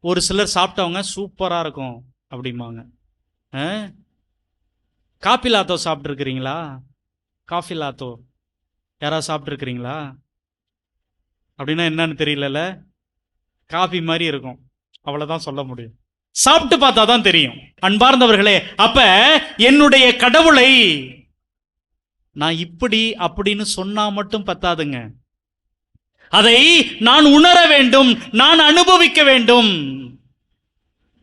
ஒரு சிலர் சாப்பிட்டவங்க சூப்பரா இருக்கும் அப்படிம்பாங்க. காபி லாத்தோ சாப்பிட்டு இருக்கிறீங்களா? காஃபி லாத்தோ யாராவது சாப்பிட்டு இருக்கிறீங்களா? அப்படின்னா என்னன்னு தெரியல, காபி மாதிரி இருக்கும், அவ்வளவுதான் சொல்ல முடியும். சாப்பிட்டு பார்த்தா தான் தெரியும். அன்பார்ந்தவர்களே, அப்ப என்னுடைய கடவுளை நான் இப்படி அப்படின்னு சொன்னா மட்டும் பத்தாதுங்க, அதை நான் உணர வேண்டும், நான் அனுபவிக்க வேண்டும்.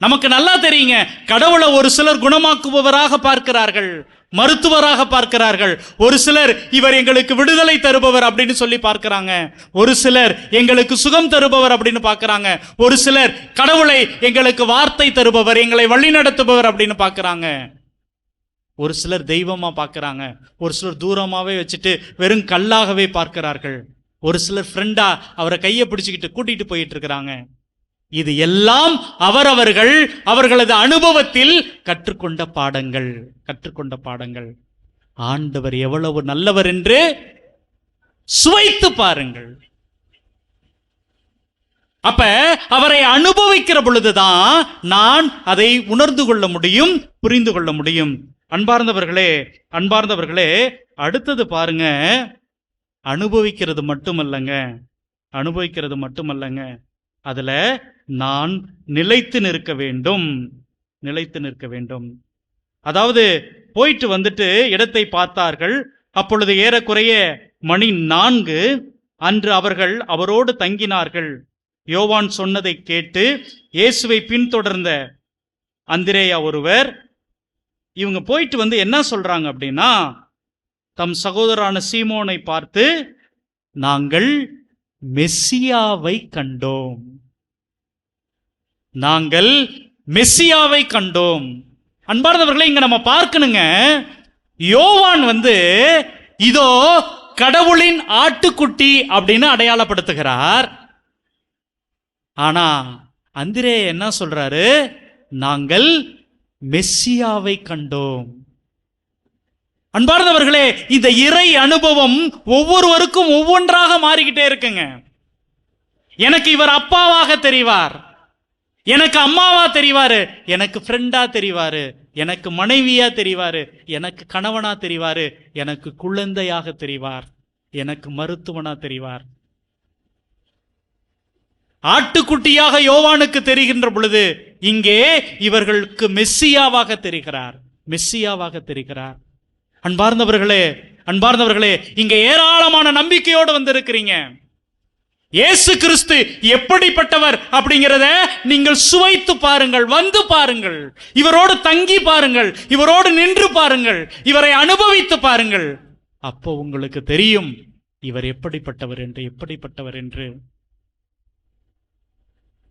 நமக்கு நல்லா தெரியுங்க, கடவுளை ஒரு சிலர் குணமாக்குபவராக பார்க்கிறார்கள், மருத்துவராக பார்க்கிறார்கள். ஒரு சிலர் இவர் எங்களுக்கு விடுதலை தருபவர் அப்படின்னு சொல்லி பார்க்கிறாங்க. ஒரு சிலர் எங்களுக்கு சுகம் தருபவர் அப்படின்னு பார்க்கிறாங்க. ஒரு சிலர் கடவுளை எங்களுக்கு வார்த்தை தருபவர், எங்களை வழி நடத்துபவர் அப்படின்னு பார்க்கிறாங்க. ஒரு சிலர் தெய்வமா பார்க்கிறாங்க. ஒரு சிலர் தூரமாவே வச்சுட்டு வெறும் கல்லாகவே பார்க்கிறார்கள். ஒரு சிலர் ஃப்ரெண்டா அவரை கையை பிடிச்சுக்கிட்டு கூட்டிட்டு போயிட்டு இருக்கிறாங்க. இது எல்லாம் அவர்களது அனுபவத்தில் கற்றுக்கொண்ட பாடங்கள். ஆண்டவர் எவ்வளவு நல்லவர் என்று சுவைத்து பாருங்கள். அப்ப அவரை அனுபவிக்கிற பொழுதுதான் நான் அதை உணர்ந்து கொள்ள முடியும், புரிந்து கொள்ள முடியும். அன்பார்ந்தவர்களே, அடுத்தது பாருங்க, அனுபவிக்கிறது மட்டுமல்லங்க, அதுல நான் நிலைத்து நிற்க வேண்டும். அதாவது போயிட்டு வந்துட்டு இடத்தை பார்த்தார்கள். அப்பொழுது ஏறக்குறைய மணி 4. அன்று அவர்கள் அவரோடு தங்கினார்கள். யோவான் சொன்னதை கேட்டு இயேசுவை பின்தொடர்ந்த அந்திரேயா ஒருவர், இவங்க போயிட்டு வந்து என்ன சொல்றாங்க அப்படின்னா, தம் சகோதரரான சீமோனை பார்த்து, நாங்கள் மெஸ்ஸியாவை கண்டோம். அன்பார்ந்தவர்களே, இங்க நம்ம பார்க்கணுங்க, யோவான் இதோ கடவுளின் ஆட்டுக்குட்டி அப்படின்னு அடையாளப்படுத்துகிறார். ஆனா அந்திரே என்ன சொல்றாரு? நாங்கள் மெஸ்ஸியாவை கண்டோம். அன்பார்ந்தவர்களே, இந்த இறை அனுபவம் ஒவ்வொருவருக்கும் ஒவ்வொன்றாக மாறிக்கிட்டே இருக்குங்க. எனக்கு இவர் அப்பாவாக தெரிவார், எனக்கு அம்மாவா தெரிவாரு, எனக்கு ஃப்ரெண்டா தெரிவாரு, எனக்கு மனைவியா தெரிவாரு, எனக்கு கணவனா தெரிவாரு, எனக்கு குழந்தையாக தெரிவார், எனக்கு மருத்துவனா தெரிவார். ஆட்டுக்குட்டியாக யோவானுக்கு தெரிகின்ற பொழுது இங்கே இவர்களுக்கு மெஸ்ஸியாவாக தெரிகிறார். அன்பார்ந்தவர்களே, இங்க ஏராளமான நம்பிக்கையோடு வந்திருக்கிறீங்க. இயேசு கிறிஸ்து எப்படிப்பட்டவர் அப்படிங்கிறத நீங்கள் சுவைத்து பாருங்கள், வந்து பாருங்கள், இவரோடு தங்கி பாருங்கள், இவரோடு நின்று பாருங்கள், இவரை அனுபவித்து பாருங்கள். அப்போ உங்களுக்கு தெரியும் இவர் எப்படிப்பட்டவர் என்று.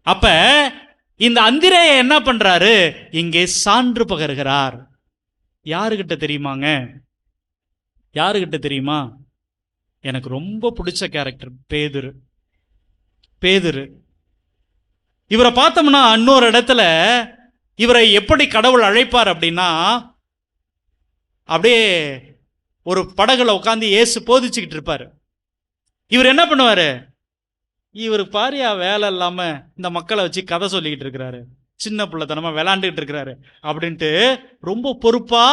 அப்ப இந்த அந்திரேய என்ன பண்றாரு? இங்கே சான்று பகர்கிறார். யாருகிட்ட தெரியுமா? எனக்கு ரொம்ப பிடிச்ச கேரக்டர் பேதுரு. இவரை பார்த்தோம்னா இன்னொரு இடத்துல இவரை எப்படி கடவுள் அழைப்பார் அப்படின்னா, அப்படியே ஒரு படகுல உட்காந்து இயேசு போதிச்சுக்கிட்டு இருப்பார். இவர் என்ன பண்ணுவார்? இவர் பாரியா வேலை இல்லாம இந்த மக்களை வச்சு கதை சொல்லிக்கிட்டு இருக்கிறாரு, சின்ன பிள்ளைத்தனமா விளையாண்டுக்கிட்டு இருக்கிறாரு அப்படின்ட்டு ரொம்ப பொறுப்பா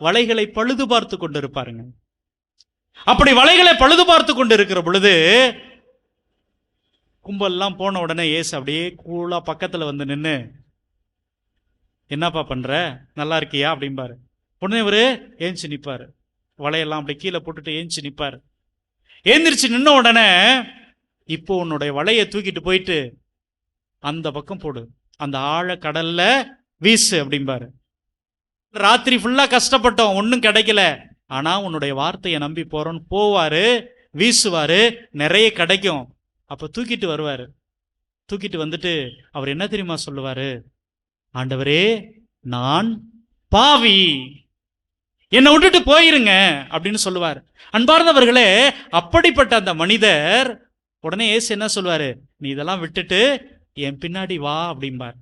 வலைகளை பழுது பார்த்து கொண்டு இருப்பாருங்க. அப்படி வலைகளை பழுது பார்த்து கொண்டு இருக்கிற பொழுது கும்பல்லாம் போன உடனே இயேசு அப்படியே கூலா பக்கத்துல வந்து நின்று, என்னப்பா பண்ற, நல்லா இருக்கியா அப்படிம்பாரு. உடனே இவரு ஏஞ்சி நிற்பாரு, வலையெல்லாம் அப்படி கீழே போட்டுட்டு ஏஞ்சி நிற்பார். ஏந்திரிச்சு நின்ன உடனே, இப்போ உன்னுடைய வலையை தூக்கிட்டு போயிட்டு அந்த பக்கம் போடு, அந்த ஆழ கடல்ல வீசு அப்படிம்பாரு. ராத்திரி ஃபுல்லா கஷ்டப்பட்டோம், ஒன்றும் கிடைக்கல, ஆனா உன்னுடைய வார்த்தையை நம்பி போறோன்னு போவாரு, வீசுவாரு, நிறைய கிடைக்கும். அப்ப தூக்கிட்டு வருவாரு. தூக்கிட்டு வந்துட்டு அவர் என்ன தெரியுமா சொல்லுவாரு? ஆண்டவரே, நான் பாவி, என்னை விட்டுட்டு போயிருங்க அப்படின்னு சொல்லுவார். அன்பார்ந்தவர்களே, அப்படிப்பட்ட அந்த மனிதர் உடனே இயேசு என்ன சொல்லுவாரு? நீ இதெல்லாம் விட்டுட்டு என் பின்னாடி வா அப்படிம்பார்.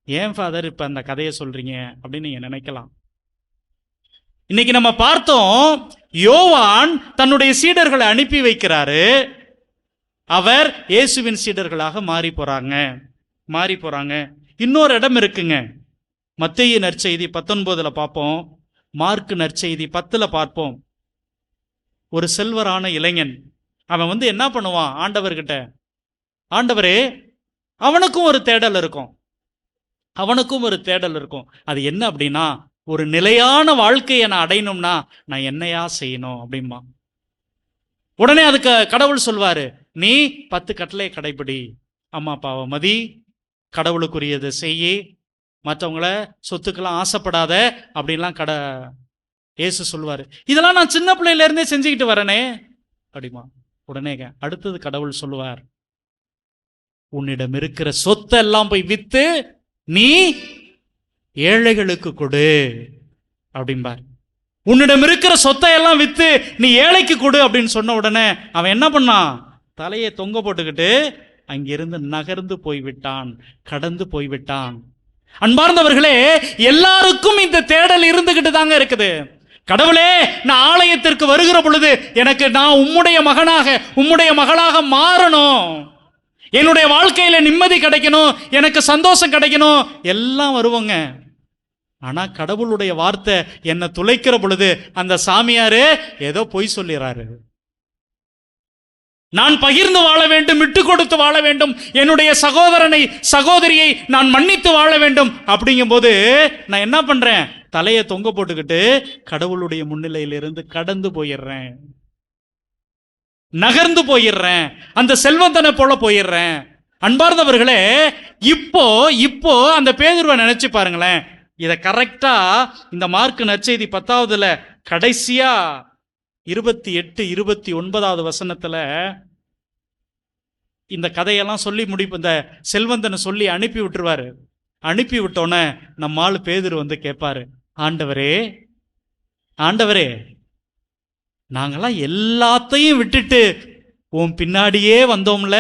ஏன் ஃபாதர் இப்ப அந்த கதையை சொல்றீங்க அப்படின்னு நீங்க நினைக்கலாம். இன்னைக்கு நம்ம பார்த்தோம், யோவான் தன்னுடைய சீடர்களை அனுப்பி வைக்கிறாரு. அவர் இயேசுவின் சீடர்களாக மாறி போறாங்க. இன்னொரு இடம் இருக்குங்க, மத்தேயு நற்செய்தி 19 பார்ப்போம், மார்க் நற்செய்தி 10 பார்ப்போம். ஒரு செல்வரான இளைஞன், அவன் வந்து என்ன பண்ணுவான் ஆண்டவர்கிட்ட, ஆண்டவரே, அவனுக்கும் ஒரு தேடல் இருக்கும். அது என்ன அப்படின்னா, ஒரு நிலையான வாழ்க்கையை நான் அடையணும்னா நான் என்னையா செய்யணும் அப்படின்பா. உடனே அதுக்கு கடவுள் சொல்வாரு, நீ 10 கட்டளை கடைபிடி, அம்மா அப்பாவை மதி, கடவுளுக்குரியதை செய்யி, மற்றவங்கள சொத்துக்கெல்லாம் ஆசைப்படாத அப்படின்லாம் இயேசு சொல்லுவார். இதெல்லாம் நான் சின்ன பிள்ளையில இருந்தே செஞ்சுக்கிட்டு வரனே அப்படிமா. உடனே அடுத்தது கடவுள் சொல்லுவார், உன்னிடம் இருக்கிற சொத்தை எல்லாம் போய் வித்து நீ ஏழைகளுக்கு கொடு அப்படிம்பார். உன்னிடம் இருக்கிற சொத்தை எல்லாம் வித்து நீ ஏழைக்கு கொடு அப்படின்னு சொன்ன உடனே அவன் என்ன பண்ணான்? தலையை தொங்க போட்டுக்கிட்டு அங்கிருந்து நகர்ந்து போய்விட்டான், கடந்து போய்விட்டான். அன்பார்ந்தவர்களே, எல்லாருக்கும் இந்த தேடல் இருந்துகிட்டு தாங்க இருக்குது. கடவுளே, நான் ஆலயத்திற்கு வருகிற பொழுது எனக்கு நான் உம்முடைய மகளாக மாறணும், என்னுடைய வாழ்க்கையில நிம்மதி கிடைக்கணும், எனக்கு சந்தோஷம் கிடைக்கணும், எல்லாம் வருவோங்க. ஆனா கடவுளுடைய வார்த்தை என்னை துளைக்கிற பொழுது அந்த சாமியாரு ஏதோ பொய் சொல்லிறாரு. நான் பகிர்ந்து வாழ வேண்டும், விட்டு கொடுத்து வாழ வேண்டும், என்னுடைய சகோதரியை நான் மன்னித்து வாழ வேண்டும். அப்படிங்கும் போது நான் என்ன பண்றேன்? தலையை தொங்க போட்டுக்கிட்டு கடவுளுடைய முன்னிலையிலிருந்து கடந்து போயிடுறேன், நகர்ந்து போயிடுறேன், அந்த செல்வந்தனை போல போயிடுறேன். அன்பார்ந்தவர்களே, இப்போ அந்த பேதுருவை நினைச்சு பாருங்களேன். இதை கரெக்டா இந்த மார்க் நற்செய்தி 10 கடைசியா 28-29 வசனத்துல இந்த கதையெல்லாம் சொல்லி முடிப்பு. இந்த செல்வந்தனை சொல்லி அனுப்பி விட்டுருவாரு. அனுப்பி விட்டோன்னே நம்ம ஆளு பேதுரு வந்து கேட்பாரு, ஆண்டவரே, நாங்கெல்லாம் எல்லாத்தையும் விட்டுட்டு உன் பின்னாடியே வந்தோம்ல,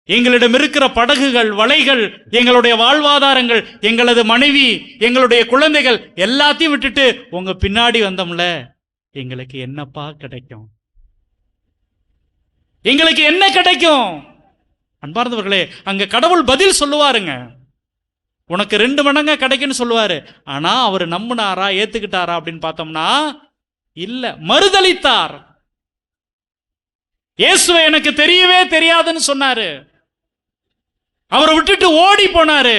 எங்களிடம் இருக்கிற படகுகள், வலைகள், எங்களுடைய வாழ்வாதாரங்கள், எங்களது மனைவி, எங்களுடைய குழந்தைகள் எல்லாத்தையும் விட்டுட்டு உங்க பின்னாடி வந்தோம்ல, எங்களுக்கு என்னப்பா கிடைக்கும்? எங்களுக்கு என்ன கிடைக்கும்? அன்பார்ந்தவர்களே, அங்க கடவுள் பதில் சொல்லுவாருங்க. உனக்கு 2 மடங்கா கிடைக்குன்னு சொல்லுவாரு. ஆனா அவர் நம்பினாரா, ஏத்துக்கிட்டாரா அப்படின்னு பார்த்தோம்னா இல்ல, மறுதலித்தார். இயேசுவை எனக்கு தெரியவே தெரியாதுன்னு சொன்னாரு, அவரை விட்டுட்டு ஓடி போனாரு.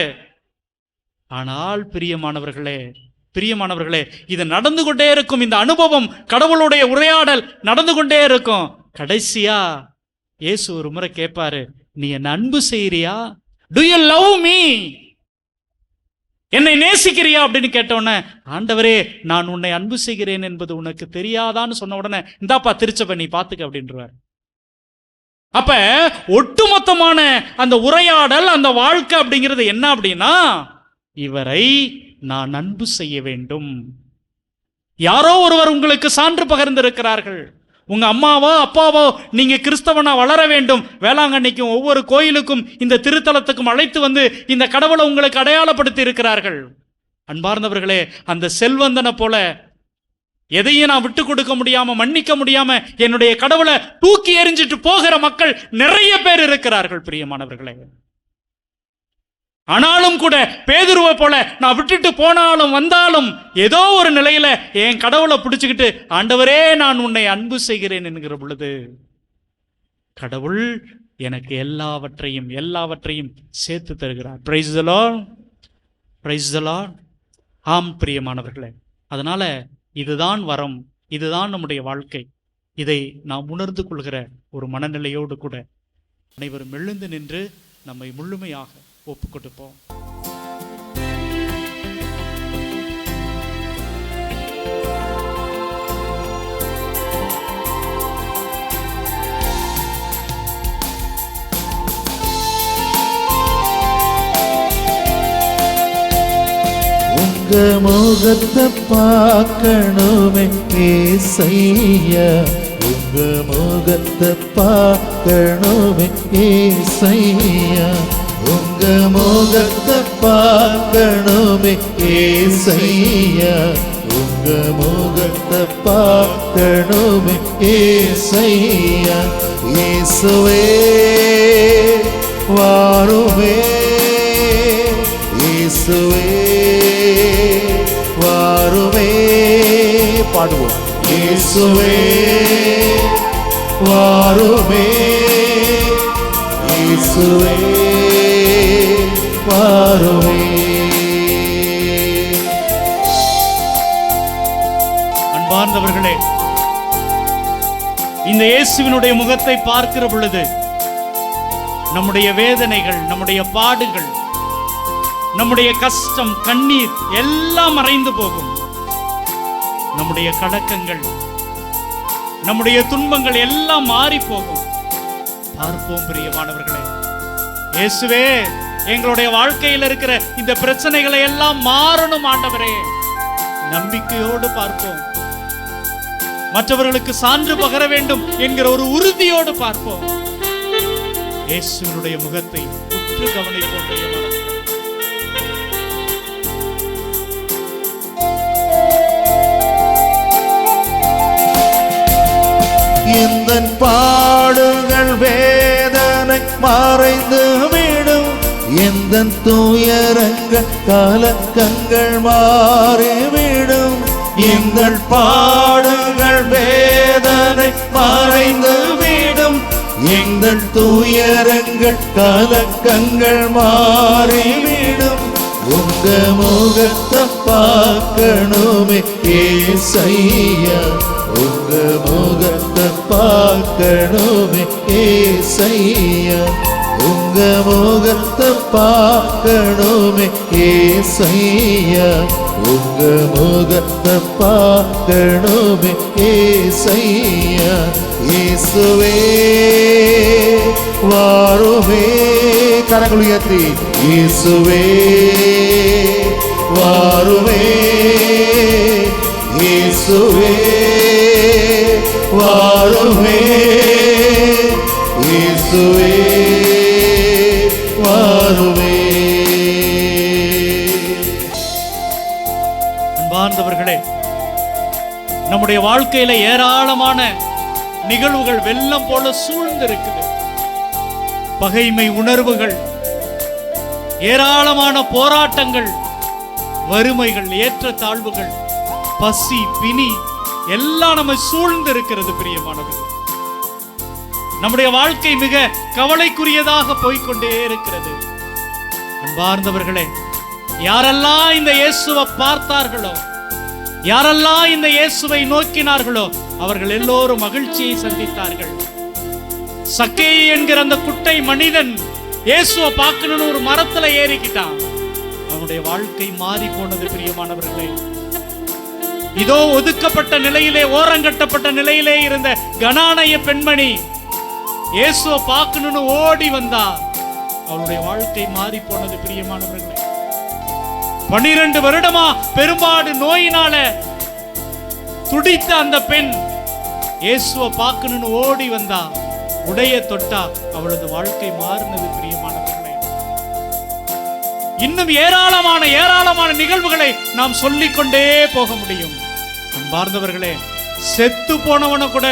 ஆனால் பிரியமானவர்களே, இது நடந்து கொண்டே இருக்கும். இந்த அனுபவம், கடவுளுடைய உரையாடல் நடந்து கொண்டே இருக்கும். கடைசியா இயேசு ஒரு முறை கேட்பாரு, நீ என்ன அன்பு செய்யறியா? Do you love me? என்னை நேசிக்கிறியா அப்படின்னு கேட்டவுடனே, ஆண்டவரே, நான் உன்னை அன்பு செய்கிறேன் என்பது உனக்கு தெரியாதான்னு சொன்ன உடனே, இந்தாப்பா திருச்சபை, நீ பாத்துக்க அப்படின்றார். அப்ப ஒட்டுமொத்தமான அந்த உரையாடல், அந்த வாழ்க்கை அப்படிங்கிறது என்ன அப்படின்னா, இவரை நான் அன்பு செய்ய வேண்டும். யாரோ ஒருவர் உங்களுக்கு சான்று பகிர்ந்திருக்கிறார்கள், உங்க அம்மாவோ அப்பாவோ நீங்க கிறிஸ்தவனா வளர வேண்டும், வேளாங்கண்ணிக்கும் ஒவ்வொரு கோயிலுக்கும் இந்த திருத்தலத்துக்கும் அழைத்து வந்து இந்த கடவுளை உங்களுக்கு அடையாளப்படுத்தி இருக்கிறார்கள். அன்பார்ந்தவர்களே, அந்த செல்வந்தனை போல எதையும் நான் விட்டு கொடுக்க முடியாம, மன்னிக்க முடியாம என்னுடைய கடவுளை தூக்கி எறிஞ்சிட்டு போகிற மக்கள் நிறைய பேர் இருக்கிறார்கள் பிரியமானவர்களே. ஆனாலும் கூட பேதுருவை போல நான் விட்டுட்டு போனாலும் வந்தாலும் ஏதோ ஒரு நிலையில என் கடவுளை பிடிச்சுக்கிட்டு, ஆண்டவரே நான் உன்னை அன்பு செய்கிறேன் என்கிற பொழுது கடவுள் எனக்கு எல்லாவற்றையும் சேர்த்து தருகிறார். Praise the Lord, praise the Lord. ஆம் பிரியமானவர்களே, அதனால இதுதான் வரம், இதுதான் நம்முடைய வாழ்க்கை. இதை நாம் உணர்ந்து கொள்கிற ஒரு மனநிலையோடு கூட அனைவரும் எழுந்து நின்று நம்மை முழுமையாக ஒப்பு கொடுப்போம்.
உங்க முகத்தை பார்க்கணுமே ஏசையா, உங்க முகத்தை பார்க்கணுமே ஏசையா, உங்க முகத்தை பார்க்கணுமே ஏசையா, உங்க முகத்தை பார்க்கணுமே ஏசையா. இயேசுவே வாருமே, இயேசுவே வாருமே. பாடுவோம். இயேசுவே வாருமே, இயேசுவே வாருமே.
அன்பார்ந்தவர்களே, இந்த இயேசுவினுடைய முகத்தை பார்க்கிற பொழுது நம்முடைய வேதனைகள், நம்முடைய பாடுகள், நம்முடைய கஷ்டம், கண்ணீர் எல்லாம் மறைந்து போகும். நம்முடைய கலக்கங்கள், நம்முடைய துன்பங்கள் எல்லாம் மாறி போகும். பார்ப்போம் பிரியமானவர்களே. இயேசுவே, எங்களுடைய வாழ்க்கையில் இருக்கிற இந்த பிரச்சனைகளை எல்லாம் மாறணும் ஆண்டவரே. நம்பிக்கையோடு பார்ப்போம். மற்றவர்களுக்கு சான்று பகர வேண்டும் என்கிற ஒரு உறுதியோடு பார்ப்போம். இயேசுவினுடைய முகத்தை உற்று கவனிப்போம் பிரியமானவர்களே.
இந்த பாடுகள் வேதனை மறைந்து விடும், எந்த துயரங்கள் கலக்கங்கள் மாறிவிடும். இந்த பாடுகள் வேதனை மறைந்து விடும், எந்த துயரங்கள் கலக்கங்கள் மாறிவிடும். உங்க முகத்தை பார்க்கணுமே ஏசையா, உங்க முகத்தை பார்க்கணுமே ஏசையா, உங்க முகத்தை பார்க்கணுமே ஏசையா, உங்க முகத்தை பார்க்கணுமே ஏசையா. இயேசுவே வாருமே. கரங்கள் உயர்த்தி இயேசுவே வாருமே, இயேசுவே வாருமே, இயேசுவே வாருமே.
அன்பார்ந்தவர்களே, நம்முடைய வாழ்க்கையில ஏராளமான நிகழ்வுகள் வெள்ளம் போல சூழ்ந்திருக்குது. பகைமை உணர்வுகள், ஏராளமான போராட்டங்கள், வறுமைகள், ஏற்றத்தாழ்வுகள், பசி, பிணி எல்லாம் நம்மை சூழ்ந்து இருக்கிறது பிரியமானவர்கள். நம்முடைய வாழ்க்கை மிக கவலைக்குரியதாக போய்கொண்டே இருக்கிறது. அன்பார்ந்தவர்களே, யாரெல்லாம் இந்த இயேசுவை பார்த்தார்களோ, யாரெல்லாம் இந்த இயேசுவை நோக்கினார்களோ, அவர்கள் எல்லோரும் மகிழ்ச்சியை சந்தித்தார்கள். சக்கேயு என்கிற அந்த குட்டை மனிதன் இயேசுவை பார்க்கணும்னு ஒரு மரத்துல ஏறிக்கிட்டான். அவனுடைய வாழ்க்கை மாறி போனது பிரியமானவர்களே. இதோ ஒதுக்கப்பட்ட நிலையிலே, ஓரங்கட்டப்பட்ட நிலையிலே இருந்த கனானைய பெண்மணி இயேசுவை பார்க்கணும்னு ஓடி வந்தா. அவளுடைய வாழ்க்கை மாறி போனது பிரியமானவர்களே. 12 வருடமா பெரும்பாடு நோயினால துடித்த அந்த பெண் இயேசுவை பார்க்கணும்னு ஓடி வந்தா, உடைய தொட்டா, அவளது வாழ்க்கை மாறினது. பிரியமானவர்களே, இன்னும் ஏராளமான நிகழ்வுகளை நாம் சொல்லிக்கொண்டே போக முடியும். அன்பார்ந்தவர்களே, செத்து போனவன கூட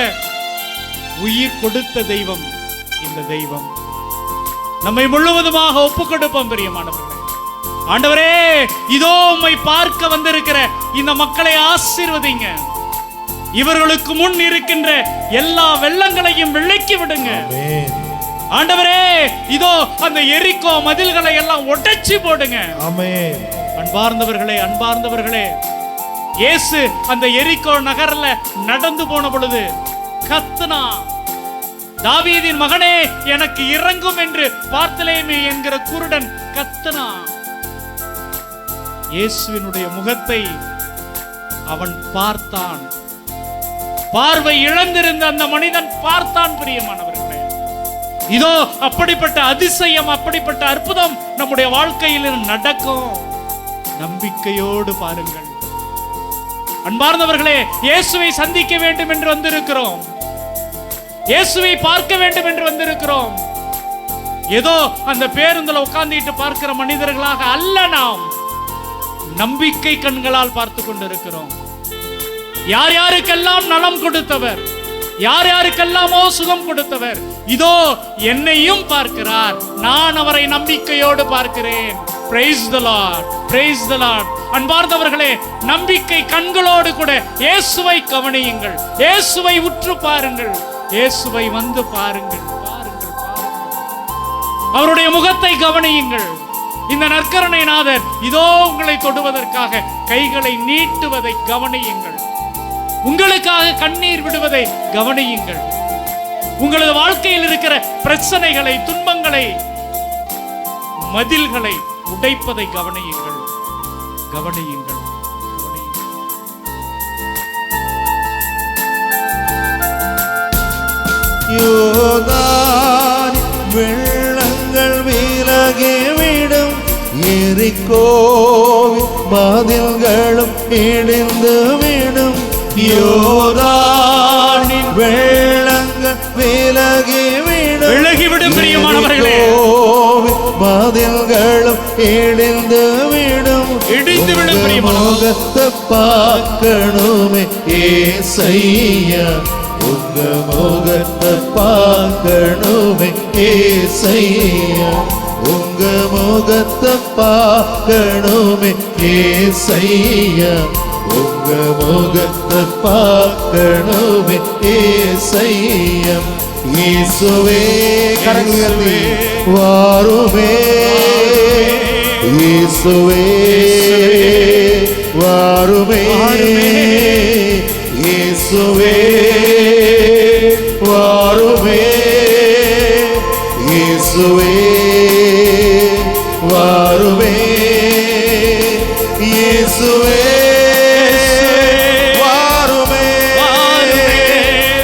உயிர் கொடுத்த தெய்வம் இந்த தெய்வம். நம்மை முழுவதுமாக ஒப்பு கொடுப்போம். பிரியமானவர்களே, ஆண்டவரே, இதோ உம்மை பார்க்க வந்திருக்கிற இந்த மக்களை ஆசீர்வதிங்க. இவர்களுக்கு முன் இருக்கின்ற எல்லா வெள்ளங்களையும் விலக்கி விடுங்க. ஆண்டவரே, இதோ அந்த எரிகோ மதில்களை எல்லாம் உடைச்சு போடுங்க. அன்பார்ந்தவர்களே, இயேசு அந்த எரிகோ நகர்ல நடந்து போன பொழுது கத்துனா, தாவீதின் மகனே எனக்கு இறங்கும் என்று பார்த்தலேமே என்கிற குருடன் கத்துனா. இயேசுவினுடைய முகத்தை அவன் பார்த்தான். பார்வை இழந்திருந்த அந்த மனிதன் பார்த்தான். பிரியமானவர்களே, இதோ அப்படிப்பட்ட அதிசயம், அப்படிப்பட்ட அற்புதம் நம்முடைய வாழ்க்கையில் நடக்கும். நம்பிக்கையோடு பாருங்கள். அன்பார்ந்தவர்களே, இயேசுவை சந்திக்க வேண்டும் என்று வந்திருக்கிறோம். இயேசுவை பார்க்க வேண்டும் என்று வந்திருக்கிறோம். ஏதோ அந்த பேருந்துல உட்கார்ந்துட்டு பார்க்கிற மனிதர்களாக அல்ல, நாம் நம்பிக்கை கண்களால் பார்த்து கொண்டிருக்கிறோம். யார் யாருக்கெல்லாம் நலம் கொடுத்தவர், யார் யாருக்கெல்லாமோ சுகம் கொடுத்தவர், இதோ என்னையும் பார்க்கிறார். நான் அவரை நம்பிக்கையோடு பார்க்கிறேன். Praise the Lord, praise the Lord. அன்பார்ந்தவர்களே, நம்பிக்கை கண்களோடு கூட இயேசுவை கவனியுங்கள். இயேசுவை உற்று பாருங்கள். இயேசுவை வந்து பாருங்கள். அவருடைய முகத்தை கவனியுங்கள். இந்த நற்கருணைநாதர் இதோ உங்களை தொடுவதற்காக கைகளை நீட்டுவதை கவனியுங்கள். உங்களுக்காக கண்ணீர் விடுவதை கவனியுங்கள். உங்களது வாழ்க்கையில் இருக்கிற பிரச்சனைகளை, துன்பங்களை, மதில்களை உடைப்பதை கவனியுங்கள். கவனியுங்கள்.
யோர்தான் வெள்ளங்கள் விலகிவிடும், எரிகோ மதில்களும் இடிந்து விடும். யோர்தானின் வெள்ளங்கள்
விலகிவிடும். பிரியமானவர்களே,
மதில்களும் இடிந்து விடும். முகத்தை பார்க்கணுமே ஏசையா, உங்க முகத்தை பார்க்கணுமே ஏசையா, உங்க முகத்தை பார்க்கணுமே ஏசையா, உங்க முகத்தை பார்க்கணுமே ஏசையா. இயேசுவே கரங்களே வாருமே, இயேசுவே வாருமே, இயேசுவே வாருமே, இயேசுவே வாருமே, இயேசுவே வாருமே,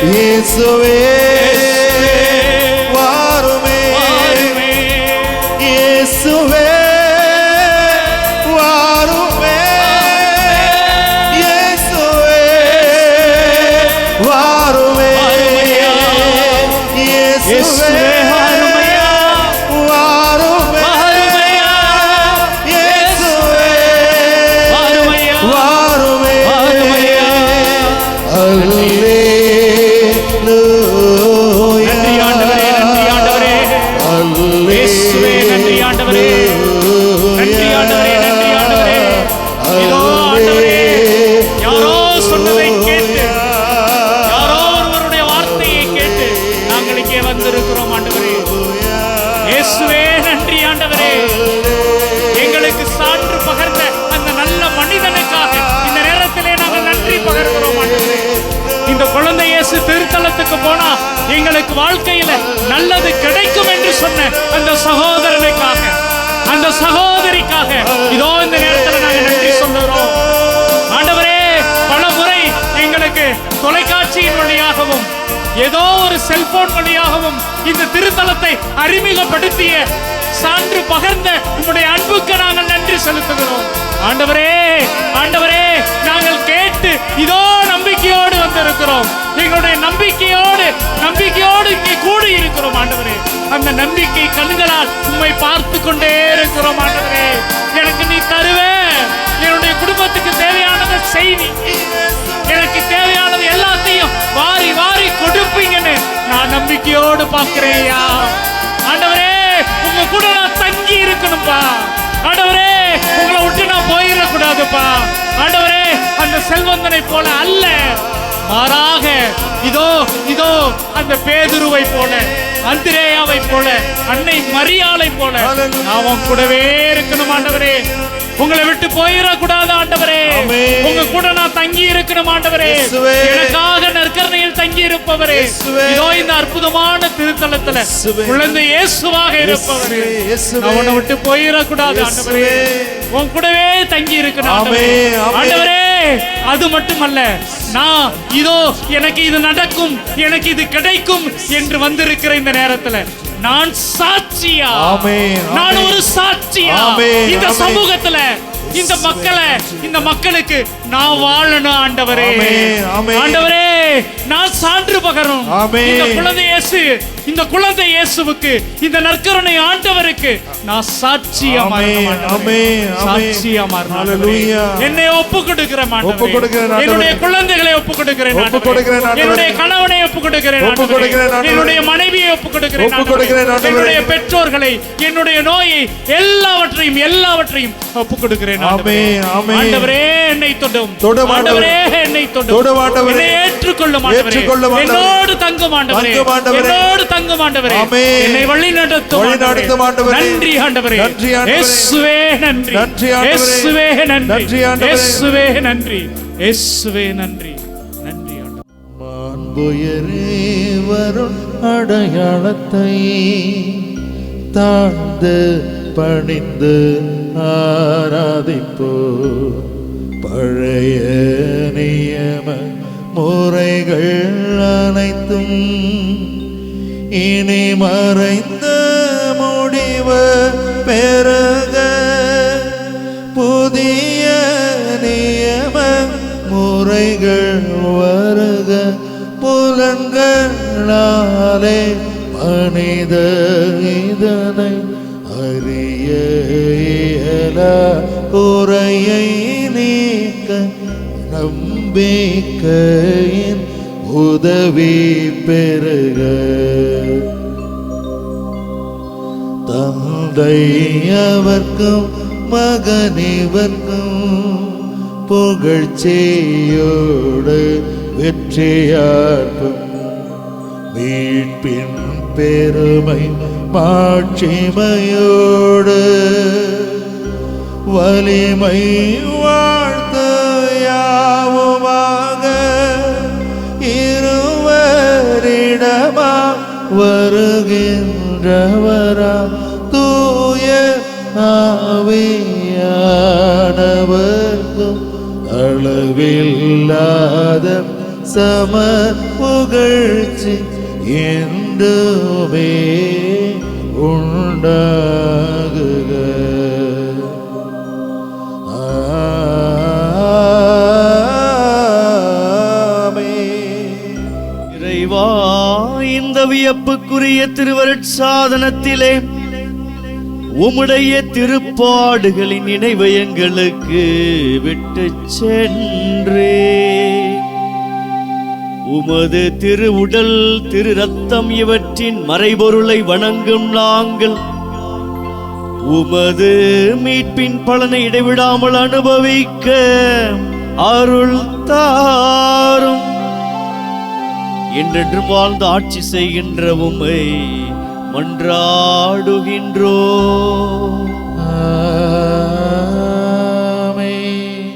இயேசுவே வாருமே, இயேசுவே வாருமே, இயேசுவே வாருமே, இயேசுவே திருத்தலத்துக்கு போனா எங்களுக்கு வாழ்க்கையில நல்லது கிடைக்கும் என்று சொன்ன அந்த சகோதரனுக்காக, அந்த சகோதரிக்காக இதோ இந்த நேரத்தில் நாங்கள் நன்றி சொல்லுகிறோம். ஆண்டவரே, பல முறை எங்களுக்கு தொலைக்காட்சியின் வழியாகவும் ஏதோ ஒரு செல்போன் வழியாகவும் இந்த திருத்தலத்தை அறிமுகப்படுத்திய, சான்று பகர்ந்த உங்களுடைய அன்புக்கு நாங்கள் நன்றி செலுத்துகிறோம். ஆண்டவரே, ஆண்டவரே, நாங்கள் கேட்டு இதோ நம்பிக்கையோடு வந்திருக்கிறோம். இருக்கிறோம். எங்களுடைய நம்பிக்கையோடு இங்கே கூடி இருக்கிறோம் ஆண்டவரே. அந்த நம்பிக்கை கண்களால் உம்மை பார்த்து கொண்டே இருக்கிறோம் ஆண்டவரே. எனக்கு நீ தருவே, என்னுடைய குடும்பத்துக்கு தேவையானதை செய்வி, எனக்கு தேவையானது எல்லாத்தையும் வாரி வாரி கொடுப்பீங்கன்னு நான் நம்பிக்கையோடு பார்க்கிறேன்யா ஆண்டவரே. உங்க கூட நான் தங்கி இருக்கணும்பா ஆண்டவரே. உங்களை விட்டு நான் போயிடக்கூடாதுப்பா ஆண்டவரே. அந்த செல்வந்தனை போல அல்ல, மாறாக இதோ அந்த பேதுருவை போல, அந்திரேயாவை போல, அன்னை மரியாளை போல நான் கூடவே இருக்கணும் ஆண்டவரே. உங்களை விட்டு போயிடக்கூடாது ஆண்டவரே. உங்க கூட நான் தங்கி இருக்கணும் ஆண்டவரே. எனக்காக நற்கரணையில் தங்கி இருப்பவரே, இதோ இந்த அற்புதமான திருத்தலத்துல குழந்தை இயேசுவாக இருப்பவரே, நான் உன்னை விட்டு போயிடக்கூடாது ஆண்டவரே. உன் கூடவே தங்கி இருக்கணும் ஆண்டவரே. அது மட்டுமல்ல, நான் எனக்கு இது நடக்கும், எனக்கு இது கிடைக்கும் என்று வந்திருக்கிற இந்த நேரத்துல நான் சாட்சியா, நான் ஒரு சாட்சியா இந்த சமூகத்துல, இந்த மக்களுக்கு நான் வாழணும் ஆண்டவரே. ஆண்டவரே, நான் சான்று பகரும். இந்த குழந்தை இயேசுவுக்கு, இந்த நற்கருணை ஆண்டவருக்கு நான் சாட்சியா என்னை ஒப்பு கொடுக்கிறேன். என்னுடைய குழந்தைகளை ஒப்பு கொடுக்கிறேன். என்னுடைய கணவனை ஒப்பு கொடுக்கிறேன். என்னுடைய மனைவியை ஒப்பு கொடுக்கிறேன். என்னுடைய பெற்றோர்களை, என்னுடைய நோயை, எல்லாவற்றையும் ஒப்பு கொடுக்கிறேன். ஆண்டவரே, என்னை தொடும். ஆண்டவரே, என்னை தொடும். என்னை ஏற்றுக்கொள்ளும் ஆண்டவரே. என்னோடு தங்கும் ஆண்டவரே. என்னோடு தங்கும் ஆண்டவரே. என்னை வழி நடத்தும் ஆண்டவரே. நன்றி ஆண்டவரே. இயேசுவே நன்றி. இயேசுவே நன்றி. இயேசுவே நன்றி. இயேசுவே நன்றி. நன்றி ஆண்டவரே.
மாண்புயரே வரும் அடையாளத்தை தாழ்ந்து பணிந்து ஆராதிப்போ. பழைய நியம முறைகள் அனைத்தும் இனி மறைந்த முடிவு பெருக. புதிய நியம முறைகள் வருக. புலன்களாலே மனித இதனை அறிய இயலா. குறையை நீக்க நம்பிக்கையின் உதவி பெருக. தந்தை அவர்க்கும் மகனிவர்க்கும் புகழ்ச்சியோடு வெற்றியார்க்கும் மீட்பின் பெருமை மாட்சிமையோடு வலிமை வாழ்த்து யாவுமாக. இருவரிடமா வருகின்றவரா தூய ஆவியானவர்க்கும் அளவில்லாத சம புகழ்ச்சி என்றுமே உண்டாகுக.
இறைவா, இந்த வியப்புக்குரிய திருவருட்சாதனத்திலே உம்முடைய திருப்பாடுகளின் நினைவை எங்களுக்கு விட்டு சென்றே. உமது திரு உடல், திரு ரத்தம் இவற்றின் மறைபொருளை வணங்கும் நாங்கள் உமது மீட்பின் பலனை இடைவிடாமல் அனுபவிக்க அருள் தாரும். என்றென்றும் வாழ்ந்து ஆட்சி செய்கின்ற உம்மை மன்றாடுகின்றோ.
ஆமென்.